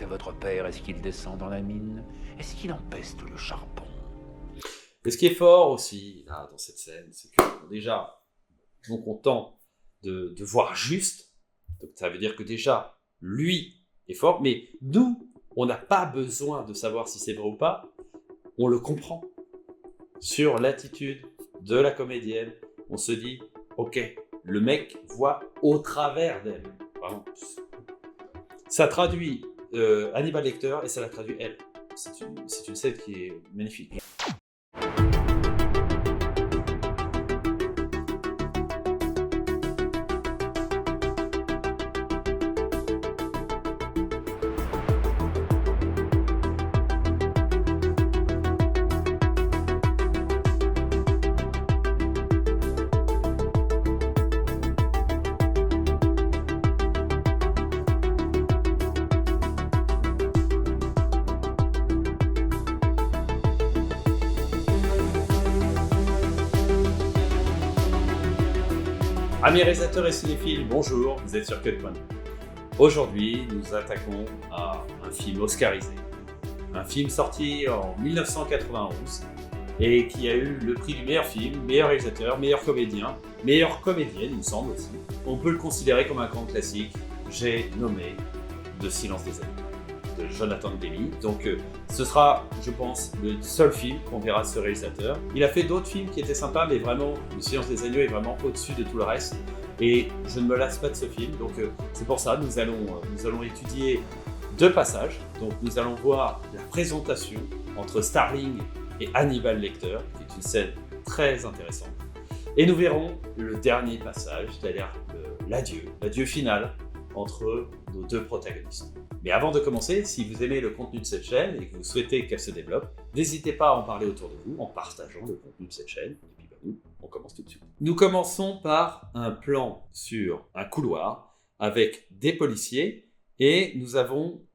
fait votre père? Est-ce qu'il descend dans la mine? Est-ce qu'il empeste le charbon? Et ce qui est fort aussi, là, dans cette scène, c'est que bon, déjà, ils sont contents de voir juste. Donc ça veut dire que déjà, lui est fort, mais nous, on n'a pas besoin de savoir si c'est vrai ou pas, on le comprend. Sur l'attitude de la comédienne, on se dit, ok, le mec voit au travers d'elle. Vraiment. Ça traduit Hannibal Lecter et ça la traduit elle. C'est une scène qui est magnifique. Amis réalisateurs et cinéphiles, bonjour, vous êtes sur Cut.2. Aujourd'hui, nous attaquons à un film oscarisé. Un film sorti en 1991 et qui a eu le prix du meilleur film, meilleur réalisateur, meilleur comédien, meilleure comédienne, il me semble aussi. On peut le considérer comme un grand classique. J'ai nommé De Silence des agneaux de Jonathan Demme. Donc ce sera, je pense, le seul film qu'on verra de ce réalisateur. Il a fait d'autres films qui étaient sympas, mais vraiment, Le Silence des agneaux est vraiment au-dessus de tout le reste. Et je ne me lasse pas de ce film, donc c'est pour ça nous allons étudier deux passages. Donc nous allons voir la présentation entre Starling et Hannibal Lecter, qui est une scène très intéressante. Et nous verrons le dernier passage, c'est-à-dire l'adieu final entre nos deux protagonistes. Mais avant de commencer, si vous aimez le contenu de cette chaîne et que vous souhaitez qu'elle se développe, n'hésitez pas à en parler autour de vous en partageant le contenu de cette chaîne. Et puis nous, on commence tout de suite. Nous commençons par un plan sur un couloir avec des policiers et nous avons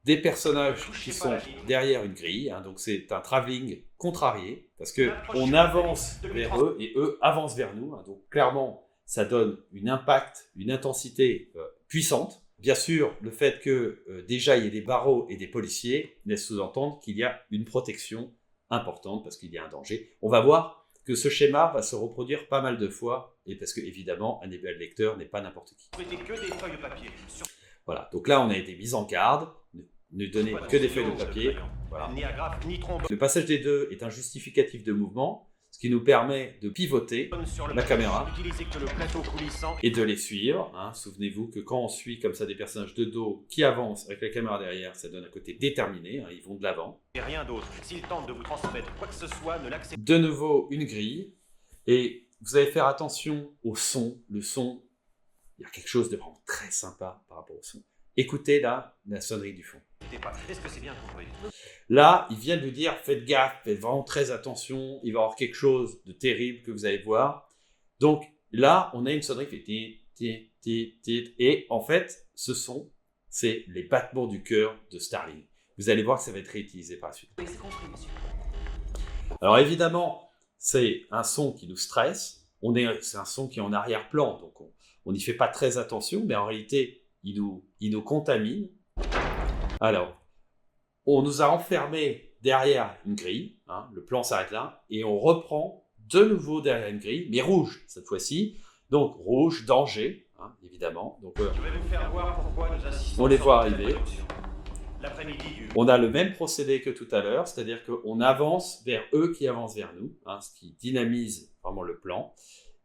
des personnages qui sont derrière une grille. Donc c'est un travelling contrarié parce qu'on avance vers eux et eux avancent vers nous. Donc clairement, ça donne une impact, une intensité puissante. Bien sûr, le fait que déjà il y ait des barreaux et des policiers laisse sous-entendre qu'il y a une protection importante parce qu'il y a un danger. On va voir que ce schéma va se reproduire pas mal de fois et parce que évidemment Hannibal Lecter n'est pas n'importe qui. Voilà, donc là on a été mis en garde, ne donner que des feuilles de papier. Voilà. Le passage des deux est un justificatif de mouvement, ce qui nous permet de pivoter la caméra et de les suivre. Souvenez-vous que quand on suit comme ça des personnages de dos qui avancent avec la caméra derrière, ça donne un côté déterminé, ils vont de l'avant. Et rien d'autre. S'ils tentent de vous transmettre quoi que ce soit, ne l'acceptez pas. De nouveau, une grille. Et vous allez faire attention au son. Le son, il y a quelque chose de vraiment très sympa par rapport au son. Écoutez là, la sonnerie du fond. Est-ce que c'est bien compris? Là, il vient de nous dire, faites gaffe, faites vraiment très attention, il va y avoir quelque chose de terrible que vous allez voir. Donc là, on a une sonnerie qui fait tit, tit, tit, tit, et en fait, ce son, c'est les battements du cœur de Starling. Vous allez voir que ça va être réutilisé par la suite. Oui, c'est compris, monsieur. Alors évidemment, c'est un son qui nous stresse, c'est un son qui est en arrière-plan, donc on n'y fait pas très attention, mais en réalité, il nous contamine. Alors, on nous a enfermés derrière une grille, le plan s'arrête là, et on reprend de nouveau derrière une grille, mais rouge cette fois-ci. Donc rouge, danger, évidemment. Donc, Je vais vous faire voir pourquoi nous assistons. on les voit arriver. L'après-midi du... On a le même procédé que tout à l'heure, c'est-à-dire qu'on avance vers eux qui avancent vers nous, ce qui dynamise vraiment le plan.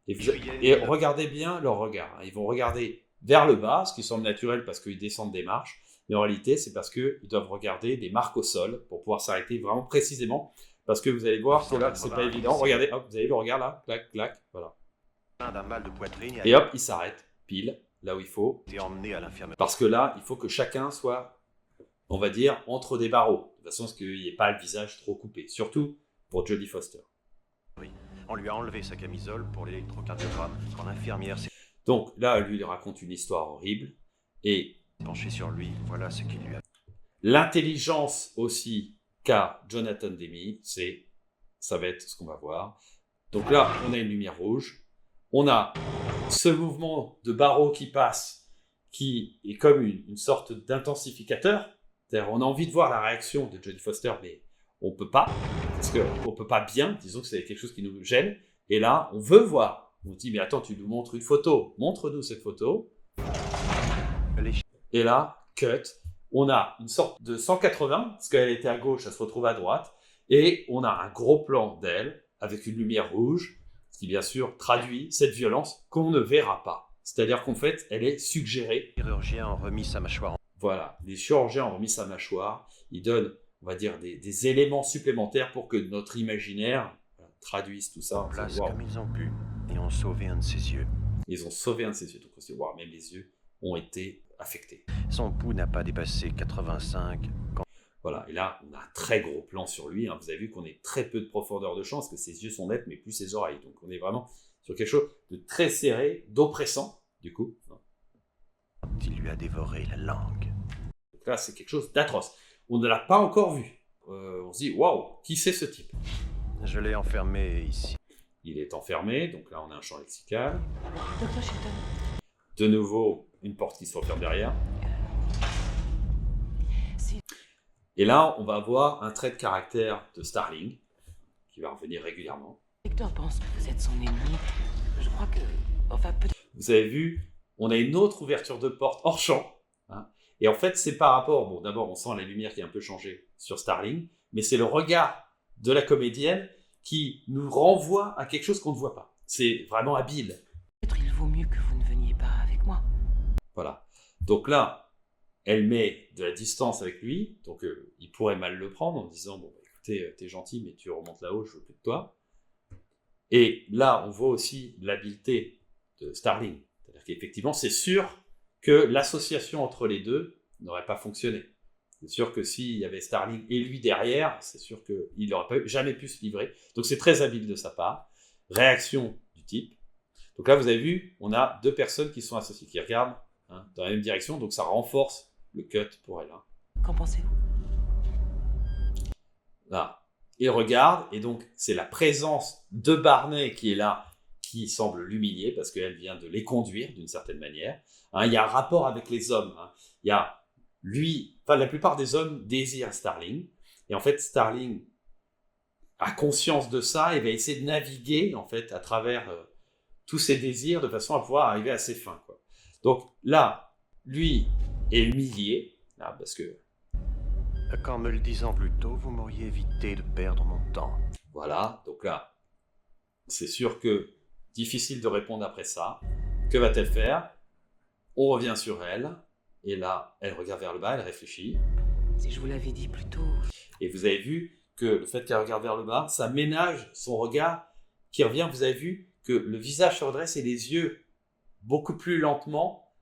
Et regardez bien leur regard. Ils vont regarder vers le bas, ce qui semble naturel parce qu'ils descendent des marches. Mais en réalité, c'est parce qu'ils doivent regarder des marques au sol pour pouvoir s'arrêter vraiment précisément. Parce que vous allez voir que là, c'est pas évident. Regardez, hop, vous avez le regard là, clac, clac, voilà. d'un mal de poitrine Et hop, il s'arrête, pile, là où il faut. et emmené à l'infirmerie. Parce que là, il faut que chacun soit, on va dire, entre des barreaux. De toute façon, parce qu'il n'y ait pas le visage trop coupé. Surtout pour Jodie Foster. On lui a enlevé sa camisole pour l'électrocardiogramme quand l'infirmière s'est Donc là, lui, il raconte une histoire horrible. Et penchée sur lui. Voilà ce qu'il lui a... l'intelligence aussi qu'a Jonathan Demme, ça va être ce qu'on va voir. Donc là, on a une lumière rouge. On a ce mouvement de barreaux qui passe, qui est comme une sorte d'intensificateur. C'est-à-dire, on a envie de voir la réaction de Jodie Foster, mais on peut pas, parce qu'on peut pas bien, disons que c'est quelque chose qui nous gêne, et là, on veut voir. On dit, mais attends, tu nous montres une photo, montre-nous cette photo. Et là, cut, on a une sorte de 180, parce qu'elle était à gauche, elle se retrouve à droite, et on a un gros plan d'elle, avec une lumière rouge, ce qui bien sûr traduit cette violence qu'on ne verra pas. C'est-à-dire qu'en fait, elle est suggérée. Les chirurgiens ont remis sa mâchoire. Voilà, les chirurgiens ont remis sa mâchoire, ils donnent, on va dire, des éléments supplémentaires pour que notre imaginaire traduise tout ça. En place Wow. comme ils ont pu et ont sauvé un de ses yeux. Ils ont sauvé un de ses yeux, donc on se dit, wow, même les yeux ont été affectés. Son pouls n'a pas dépassé 85 quand Voilà, et là, on a un très gros plan sur lui. Vous avez vu qu'on est très peu de profondeur de champ, parce que ses yeux sont nets, mais plus ses oreilles. Donc on est vraiment sur quelque chose de très serré, d'oppressant, du coup. il lui a dévoré la langue. Donc là, c'est quelque chose d'atroce. On ne l'a pas encore vu. On se dit, waouh, qui c'est ce type? Je l'ai enfermé ici. Il est enfermé, donc là, on a un champ lexical. Docteur Shelton. De nouveau, une porte qui se referme derrière. Si. Et là, on va avoir un trait de caractère de Starling, qui va revenir régulièrement. Le lecteur pense que vous êtes son ennemi. Je crois que... Enfin, peut-être... Vous avez vu, on a une autre ouverture de porte hors champ. Et en fait, c'est par rapport... Bon, d'abord, on sent la lumière qui a un peu changé sur Starling, mais c'est le regard de la comédienne qui nous renvoie à quelque chose qu'on ne voit pas. C'est vraiment habile. il vaut mieux que vous ne veniez pas avec moi. Voilà. Donc là, elle met de la distance avec lui, donc il pourrait mal le prendre en disant, bon, écoutez, t'es gentil, mais tu remontes là-haut, je veux plus de toi. Et là, on voit aussi l'habileté de Starling. C'est-à-dire qu'effectivement, c'est sûr que l'association entre les deux n'aurait pas fonctionné. C'est sûr que s'il y avait Starling et lui derrière, c'est sûr qu'il n'aurait jamais pu se livrer. Donc c'est très habile de sa part. Réaction du type. Donc là, vous avez vu, on a deux personnes qui sont associées, qui regardent dans la même direction, donc ça renforce le cut pour elle. Qu'en pensez-vous? Là, il regarde, et donc c'est la présence de Barney qui est là, qui semble l'humilier, parce qu'elle vient de les conduire d'une certaine manière. Il y a un rapport avec les hommes. Il y a lui, enfin la plupart des hommes désirent Starling, et en fait Starling a conscience de ça et va essayer de naviguer en fait à travers tous ses désirs de façon à pouvoir arriver à ses fins, quoi. Donc là, lui est humilié, parce que Qu'en me le disant plus tôt, vous m'auriez évité de perdre mon temps. voilà, donc là, c'est sûr que difficile de répondre après ça. Que va-t-elle faire? On revient sur elle, et là, elle regarde vers le bas, elle réfléchit. Si je vous l'avais dit plus tôt... Et vous avez vu que le fait qu'elle regarde vers le bas, ça ménage son regard qui revient. Vous avez vu que le visage se redresse et les yeux beaucoup plus lentement.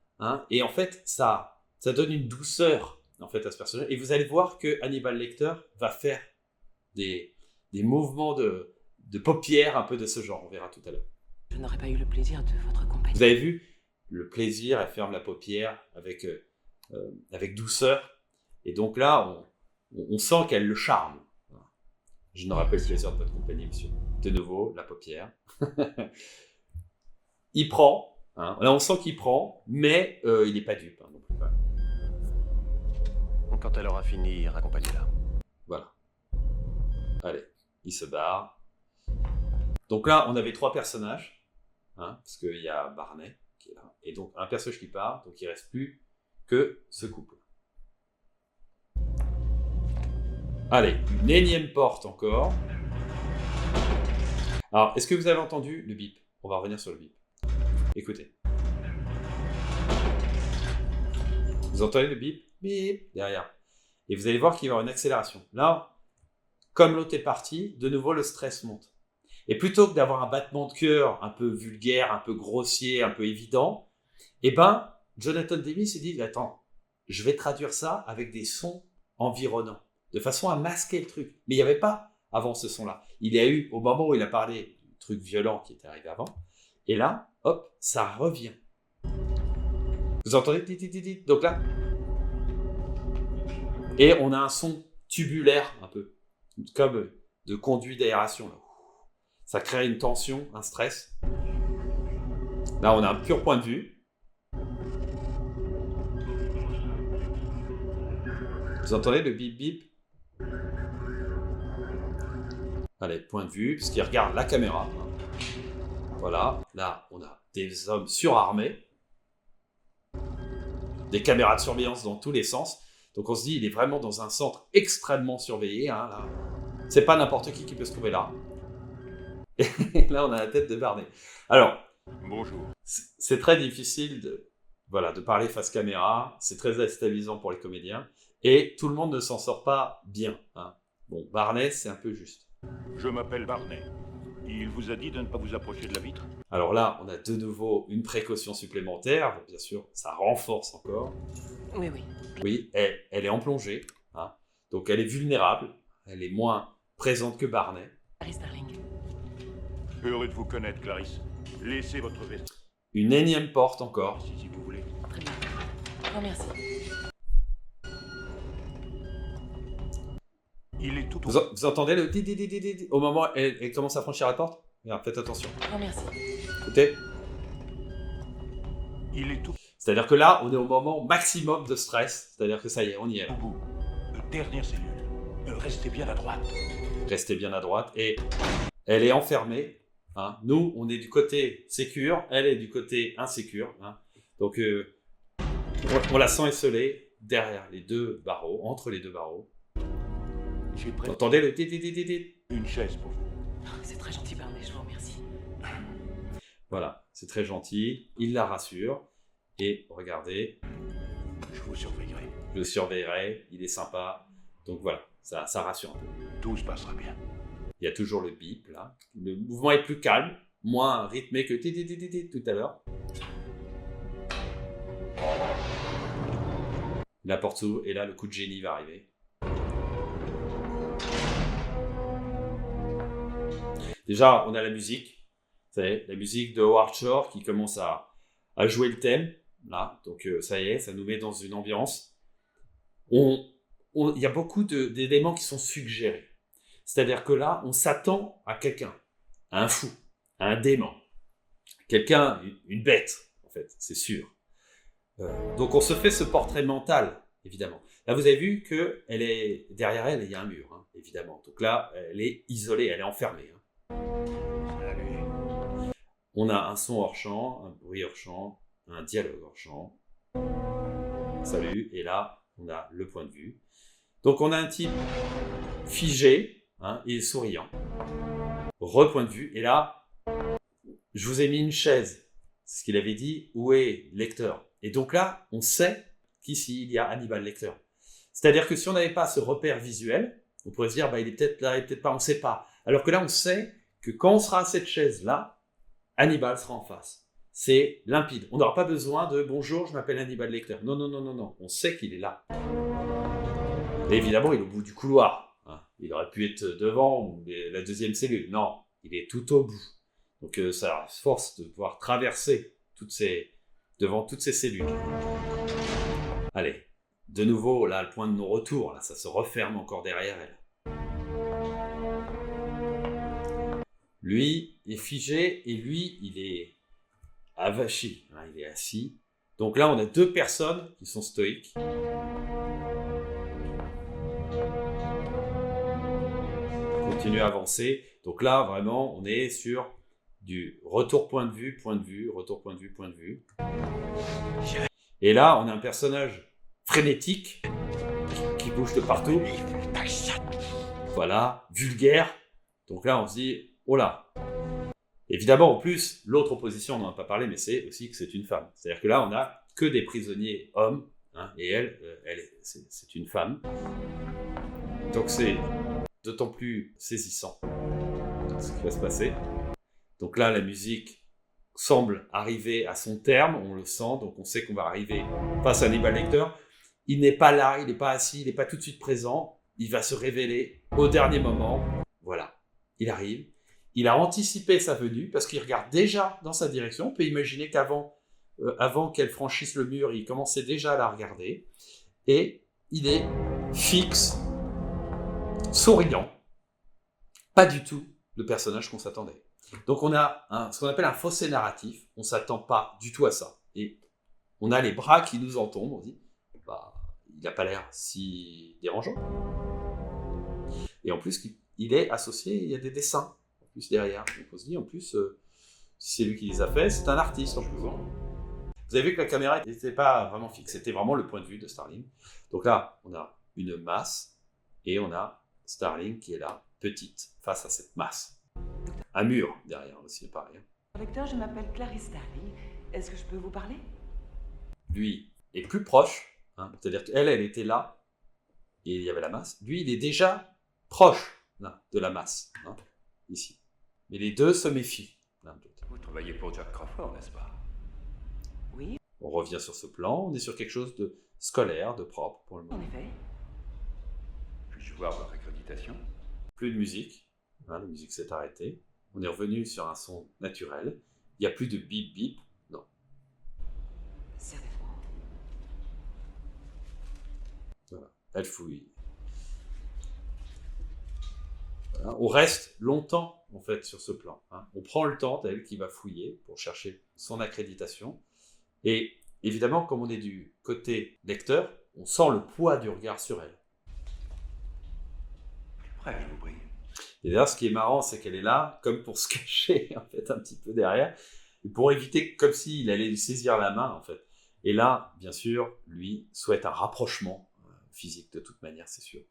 Et en fait, ça donne une douceur en fait, à ce personnage. Et vous allez voir que Hannibal Lecter va faire des mouvements de paupières un peu de ce genre. On verra tout à l'heure. Je n'aurais pas eu le plaisir de votre compagnie. Vous avez vu le plaisir, elle ferme la paupière avec douceur. Et donc là, on sent qu'elle le charme. Je n'aurai pas le plaisir de votre compagnie, monsieur. De nouveau, la paupière. Il prend. Là, on sent qu'il prend, mais il n'est pas dupe. Non plus. Quand elle aura fini, raccompagnez-la. Voilà. Allez, il se barre. Donc là, on avait 3 personnages. Parce qu'il y a Barney qui est là. Et donc, un personnage qui part. Donc, il ne reste plus que ce couple. Allez, une énième porte encore. Alors, est-ce que vous avez entendu le bip? On va revenir sur le bip. Écoutez. Vous entendez le bip? Bip, derrière. Et vous allez voir qu'il va y avoir une accélération. Là, comme l'autre est parti, de nouveau le stress monte. Et plutôt que d'avoir un battement de cœur un peu vulgaire, un peu grossier, un peu évident, Jonathan Demme s'est dit, attends, je vais traduire ça avec des sons environnants, de façon à masquer le truc. Mais il n'y avait pas avant ce son-là. Il y a eu, au moment où il a parlé du truc violent qui était arrivé avant, et là, hop, ça revient. Vous entendez? Donc là, et on a un son tubulaire un peu, comme de conduit d'aération. Là. Ça crée une tension, un stress. Là, on a un pur point de vue. Vous entendez le bip bip? Allez, point de vue, parce qu'il regarde la caméra. Voilà, là, on a des hommes surarmés. Des caméras de surveillance dans tous les sens. Donc on se dit, il est vraiment dans un centre extrêmement surveillé. Hein, là. C'est pas n'importe qui peut se trouver là. Et là, on a la tête de Barney. Alors, Bonjour. c'est très difficile de parler face caméra. C'est très déstabilisant pour les comédiens. Et tout le monde ne s'en sort pas bien. Hein. Bon, Barney, c'est un peu juste. Je m'appelle Barney. Il vous a dit de ne pas vous approcher de la vitre? Alors là, on a de nouveau une précaution supplémentaire. Bien sûr, ça renforce encore. Oui, oui. Oui, elle est en plongée. Hein. Donc elle est vulnérable. Elle est moins présente que Barney. Clarisse Darling. Heureux de vous connaître, Clarisse. Laissez votre veste Une énième porte encore. ici si vous voulez. Très bien. Grand merci. Il est tout au... Vous entendez le di au moment où elle commence à franchir la porte? Regarde, faites attention. Grand merci. Écoutez. Il est tout C'est-à-dire que là, on est au moment maximum de stress. C'est-à-dire que ça y est, on y est. au bout. Dernière cellule. Restez bien à droite. Restez bien à droite. Et elle est enfermée. Hein. Nous, on est du côté sécure. Elle est du côté insécure. Hein. Donc, on la sent esselée derrière les deux barreaux, entre les deux barreaux. J'ai Vous prêt entendez le di. une chaise pour vous. C'est très gentil, Barney, je vous remercie. Voilà, c'est très gentil. Il la rassure. Et regardez, Je vous surveillerai. je le surveillerai. Il est sympa. Donc voilà, ça rassure un peu. Tout se passera bien. Il y a toujours le bip là. Le mouvement est plus calme, moins rythmé que tout à l'heure. La porte s'ouvre et là le coup de génie va arriver. Déjà, on a la musique. Vous savez, la musique de Howard Shore qui commence à jouer le thème. Là, donc ça y est, ça nous met dans une ambiance. Il y a beaucoup d'éléments qui sont suggérés. C'est-à-dire que là, on s'attend à quelqu'un, à un fou, à un dément. Quelqu'un, une bête, en fait, c'est sûr. Donc on se fait ce portrait mental, évidemment. Là, vous avez vu que derrière elle, il y a un mur, hein, évidemment. Donc là, elle est isolée, elle est enfermée. Hein. Salut. On a un son hors champ, un bruit hors champ, un dialogue hors champ. Salut, et là, on a le point de vue. Donc on a un type figé, hein, et souriant. Repoint de vue, et là, je vous ai mis une chaise. C'est ce qu'il avait dit, où est le lecteur? Et donc là, on sait qu'ici, il y a Hannibal Lecter. C'est-à-dire que si on n'avait pas ce repère visuel, on pourrait se dire, bah, il est peut-être là, il est peut-être pas, on ne sait pas. Alors que là, on sait que quand on sera à cette chaise-là, Hannibal sera en face. C'est limpide. On n'aura pas besoin de « Bonjour, je m'appelle Hannibal Lecter ». Non, non, non, non, non. On sait qu'il est là. Et évidemment, il est au bout du couloir. Hein. Il aurait pu être devant ou la deuxième cellule. Non, il est tout au bout. Donc ça force de pouvoir traverser devant toutes ces cellules. Allez, de nouveau, là, le point de non-retour. Là, ça se referme encore derrière elle. Lui est figé et lui, il est avachi. Hein, il est assis. Donc là, on a deux personnes qui sont stoïques. Continue à avancer. Donc là, vraiment, on est sur du retour point de vue, retour point de vue, point de vue. Et là, on a un personnage frénétique qui bouge de partout. Voilà, vulgaire. Donc là, on se dit, oh là. Évidemment, en plus, l'autre opposition, on n'en a pas parlé, mais c'est aussi que c'est une femme. C'est-à-dire que là, on n'a que des prisonniers hommes, hein, et c'est une femme. Donc c'est d'autant plus saisissant ce qui va se passer. Donc là, la musique semble arriver à son terme, on le sent, donc on sait qu'on va arriver face à Hannibal Lecter. Il n'est pas là, il n'est pas assis, il n'est pas tout de suite présent, il va se révéler au dernier moment. Voilà, il arrive. Il a anticipé sa venue parce qu'il regarde déjà dans sa direction. On peut imaginer qu'avant qu'elle franchisse le mur, il commençait déjà à la regarder. Et il est fixe, souriant. Pas du tout le personnage qu'on s'attendait. Donc on a ce qu'on appelle un fossé narratif. On ne s'attend pas du tout à ça. Et on a les bras qui nous en tombent. On dit, bah, il n'a pas l'air si dérangeant. Et en plus, il est associé, il y a des dessins en plus derrière. Donc on se dit, en plus, si c'est lui qui les a fait, c'est un artiste en plus. Vous avez vu que la caméra n'était pas vraiment fixe, c'était vraiment le point de vue de Starling. Donc là, on a une masse, et on a Starling qui est là, petite, face à cette masse. Un mur derrière aussi, pareil. Docteur, je m'appelle Clarice Starling. Est-ce que je peux vous parler? Lui est plus proche, hein, c'est-à-dire qu'elle était là, et il y avait la masse. Lui, il est déjà proche là, de la masse, hein, ici. Mais les deux se méfient l'un de l'autre. Vous travaillez pour Jack Crawford, n'est-ce pas? Oui, On revient sur ce plan, on est sur quelque chose de scolaire, de propre pour le en moment. effet. Puis-je voir votre accréditation? Plus de musique, hein, la musique s'est arrêtée. On est revenu sur un son naturel. Il n'y a plus de bip bip, non. Certainement. Voilà, elle fouille. Voilà. On reste longtemps en fait sur ce plan. Hein. On prend le temps d'elle qui va fouiller pour chercher son accréditation. Et évidemment, comme on est du côté lecteur, on sent le poids du regard sur elle. Plus près, je vous prie. Et d'ailleurs, ce qui est marrant, c'est qu'elle est là comme pour se cacher en fait un petit peu derrière, et pour éviter comme s'il allait lui saisir la main en fait. Et là, bien sûr, lui souhaite un rapprochement physique de toute manière, c'est sûr.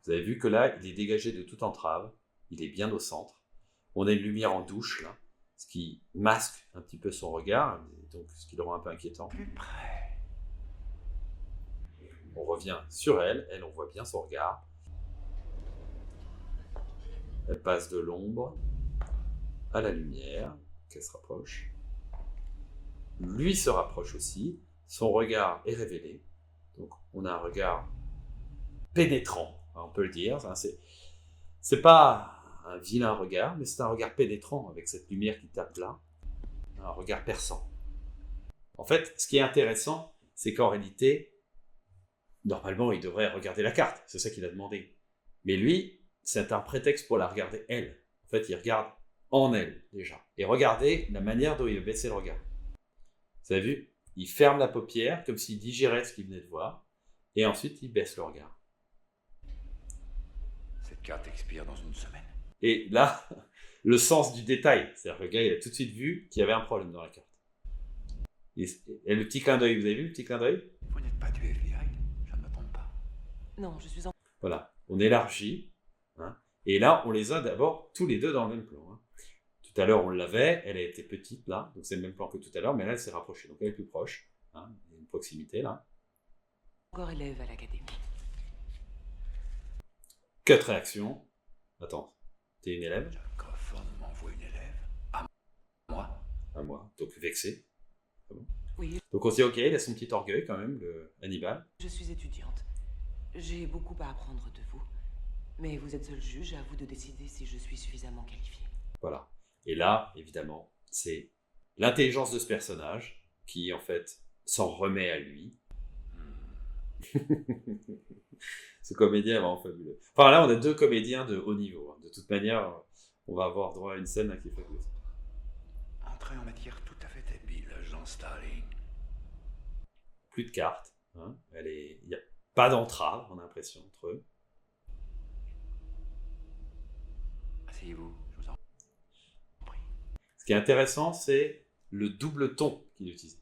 Vous avez vu que là, il est dégagé de toute entrave, il est bien au centre. On a une lumière en douche là, ce qui masque un petit peu son regard, donc ce qui le rend un peu inquiétant. Plus près. On revient sur elle, on voit bien son regard. Elle passe de l'ombre à la lumière, qu'elle se rapproche. Lui se rapproche aussi, son regard est révélé. Donc on a un regard pénétrant, on peut le dire. C'est pas un vilain regard, mais c'est un regard pénétrant avec cette lumière qui tape là. Un regard perçant. En fait, ce qui est intéressant, c'est qu'en réalité, normalement, il devrait regarder la carte. C'est ça qu'il a demandé. Mais lui, c'est un prétexte pour la regarder elle. En fait, il regarde en elle, déjà. Et regardez la manière dont il a baissé le regard. Vous avez vu? Il ferme la paupière, comme s'il digérait ce qu'il venait de voir. Et ensuite, il baisse le regard. Cette carte expire dans une semaine. Et là, le sens du détail. C'est-à-dire que le gars, il a tout de suite vu qu'il y avait un problème dans la carte. Et le petit clin d'œil, vous avez vu le petit clin d'œil? Vous n'êtes pas du FBI, je ne me trompe pas. Non, je suis en... Voilà, on élargit. Hein, et là, on les a d'abord tous les deux dans le même plan. Hein. Tout à l'heure, on l'avait, elle a été petite là, donc c'est le même plan que tout à l'heure, mais là, elle s'est rapprochée, donc elle est plus proche. Hein, il y a une proximité là. Encore élève à l'académie. Cut réaction. Attends, t'es une élève? Jack Crawford m'envoie une élève. À moi. À moi, donc vexé. Ah bon. Oui, Donc on se dit, ok, il a son petit orgueil quand même, le Hannibal. je suis étudiante. J'ai beaucoup à apprendre de vous. Mais vous êtes seul juge, à vous de décider si je suis suffisamment qualifiée. Voilà. Et là, évidemment, c'est l'intelligence de ce personnage qui, en fait, s'en remet à lui. Ce comédien est vraiment fabuleux. Enfin là, on a deux comédiens de haut niveau. Hein. De toute manière, on va avoir droit à une scène là, qui est fabuleuse. Entrée en matière tout à fait habile, Jean Starling. Plus de cartes. Hein. Il n'y a pas d'entrave, on a l'impression, entre eux. Asseyez-vous, je vous en prie. Ce qui est intéressant, c'est le double ton qu'il utilise.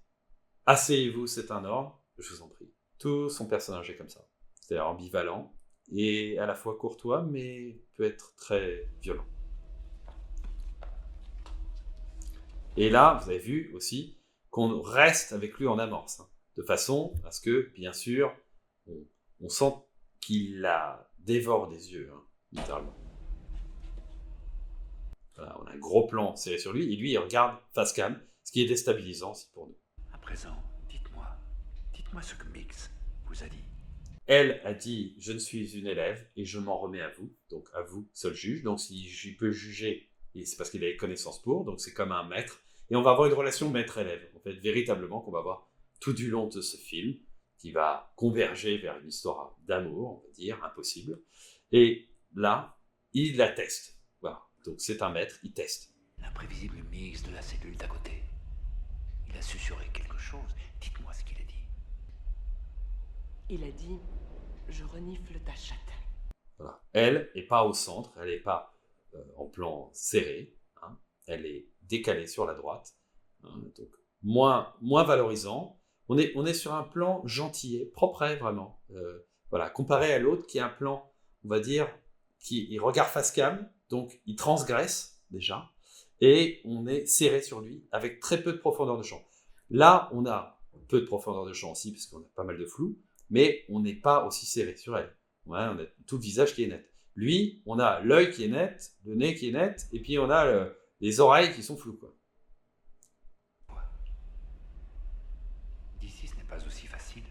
Asseyez-vous, c'est un ordre, je vous en prie. Tout son personnage est comme ça. C'est-à-dire ambivalent et à la fois courtois, mais peut être très violent. Et là, vous avez vu aussi qu'on reste avec lui en amorce, hein, de façon à ce que, bien sûr, on sent qu'il la dévore des yeux, hein, littéralement. Voilà, on a un gros plan serré sur lui, et lui, il regarde face cam, ce qui est déstabilisant aussi pour nous. À présent, dites-moi ce que Mix vous a dit. Elle a dit « Je ne suis une élève et je m'en remets à vous », donc à vous, seul juge. Donc si je peux juger, c'est parce qu'il a les connaissances pour, donc c'est comme un maître. Et on va avoir une relation maître-élève, en fait, véritablement, qu'on va voir tout du long de ce film, qui va converger vers une histoire d'amour, on va dire, impossible. Et là, il la teste. Voilà. Donc c'est un maître, il teste. L'imprévisible Mix de la cellule d'à côté. Il Il a susurré quelque chose. Dites-moi ce qu'il a dit. Il a dit « Je renifle ta chatte Voilà. Elle n'est pas au centre, elle n'est pas en plan serré, hein. Elle est décalée sur la droite, hein, donc moins valorisant. On est sur un plan gentillet, propre, vraiment. Voilà, comparé à l'autre qui a un plan, on va dire, il regarde face cam, donc il transgresse déjà, et on est serré sur lui avec très peu de profondeur de champ. Là, on a peu de profondeur de champ aussi, parce qu'on a pas mal de flou, mais on n'est pas aussi serré sur elle. Ouais, on a tout le visage qui est net. Lui, on a l'œil qui est net, le nez qui est net, et puis on a les oreilles qui sont floues, quoi. D'ici, ce n'est pas aussi facile.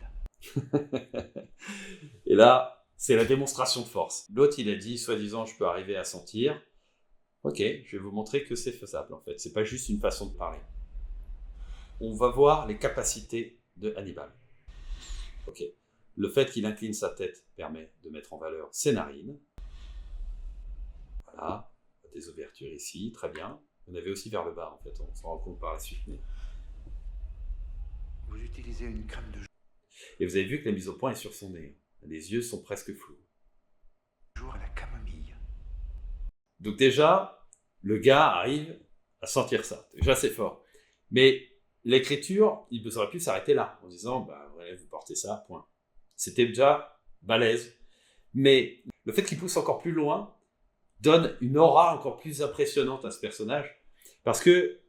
Et là, c'est la démonstration de force. L'autre, il a dit, soi-disant, je peux arriver à sentir. Ok, je vais vous montrer que c'est faisable, en fait. C'est pas juste une façon de parler. On va voir les capacités de Hannibal. Ok. Le fait qu'il incline sa tête permet de mettre en valeur ses narines. Voilà, des ouvertures ici, très bien. Il y en avait aussi vers le bas, en fait, on s'en rend compte par la suite. Mais... Vous utilisez une crème de Et vous avez vu que la mise au point est sur son nez. Les yeux sont presque flous. jour à la camomille. Donc déjà, le gars arrive à sentir ça. Déjà, c'est fort. Mais l'écriture, il aurait pu s'arrêter là, en disant, bah ouais, vous portez ça, point. C'était déjà balèze. Mais le fait qu'il pousse encore plus loin donne une aura encore plus impressionnante à ce personnage, parce que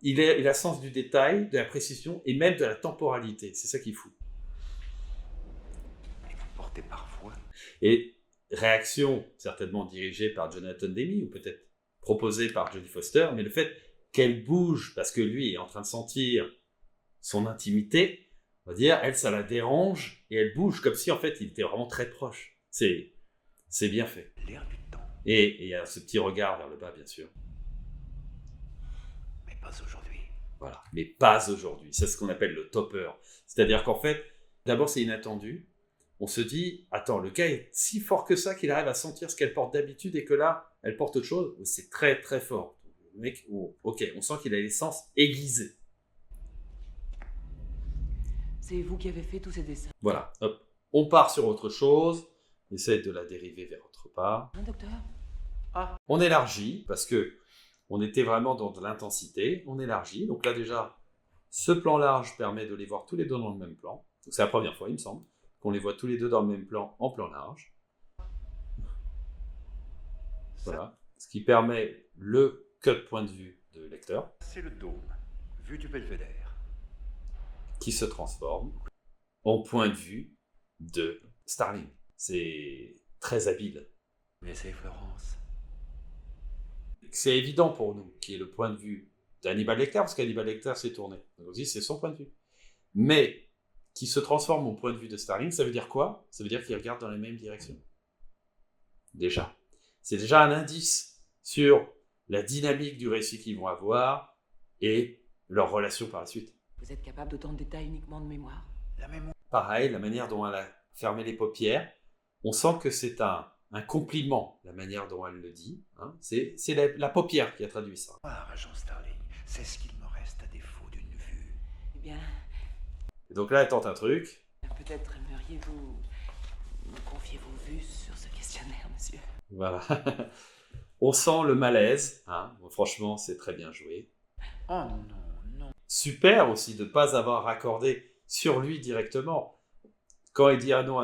il a sens du détail, de la précision et même de la temporalité. C'est ça qui est fou. Et vous portez parfois. Et réaction certainement dirigée par Jonathan Demme, ou peut-être proposée par Jodie Foster, mais le fait qu'elle bouge, parce que lui est en train de sentir son intimité, on va dire, elle, ça la dérange, et elle bouge comme si, en fait, il était vraiment très proche. C'est bien fait. L'air du temps. Et il y a ce petit regard vers le bas, bien sûr. Mais pas aujourd'hui. Voilà, mais pas aujourd'hui. C'est ce qu'on appelle le topper. C'est-à-dire qu'en fait, d'abord, c'est inattendu. On se dit, attends, le gars est si fort que ça qu'il arrive à sentir ce qu'elle porte d'habitude et que là, elle porte autre chose. C'est très, très fort. Le mec, oh, ok, on sent qu'il a les sens aiguisés. » C'est vous qui avez fait tous ces dessins. Voilà, hop. On part sur autre chose. On essaie de la dériver vers autre part. Hein, docteur? On élargit, parce que on était vraiment dans de l'intensité. On élargit. Donc là, déjà, ce plan large permet de les voir tous les deux dans le même plan. Donc c'est la première fois, il me semble, qu'on les voit tous les deux dans le même plan, en plan large. Voilà. Ce qui permet le cut point de vue de lecteur, C'est le dôme, vue du belvédère. qui se transforme en point de vue de Starling. C'est très habile. Laissez Florence. C'est évident pour nous, qui est le point de vue d'Hannibal Lecter, parce qu'Hannibal Lecter s'est tourné. Donc aussi, c'est son point de vue. Mais qui se transforme au point de vue de Starling, ça veut dire quoi? Ça veut dire qu'il regarde dans la même direction. Déjà. C'est déjà un indice sur la dynamique du récit qu'ils vont avoir et leur relation par la suite. Vous êtes capable d'autant de détails uniquement de mémoire? La mémoire. Pareil, la manière dont elle a fermé les paupières, on sent que c'est un compliment, la manière dont elle le dit. Hein. C'est la paupière qui a traduit ça. Agent Starling, c'est ce qu'il me reste à défaut d'une vue. Eh bien, Et donc là, elle tente un truc. peut-être aimeriez-vous me confier vos vues sur ce questionnaire, monsieur? Voilà. On sent le malaise. Hein. Bon, franchement, c'est très bien joué. Oh non, non. Super aussi de ne pas avoir raccordé sur lui directement. Quand il dit ah non,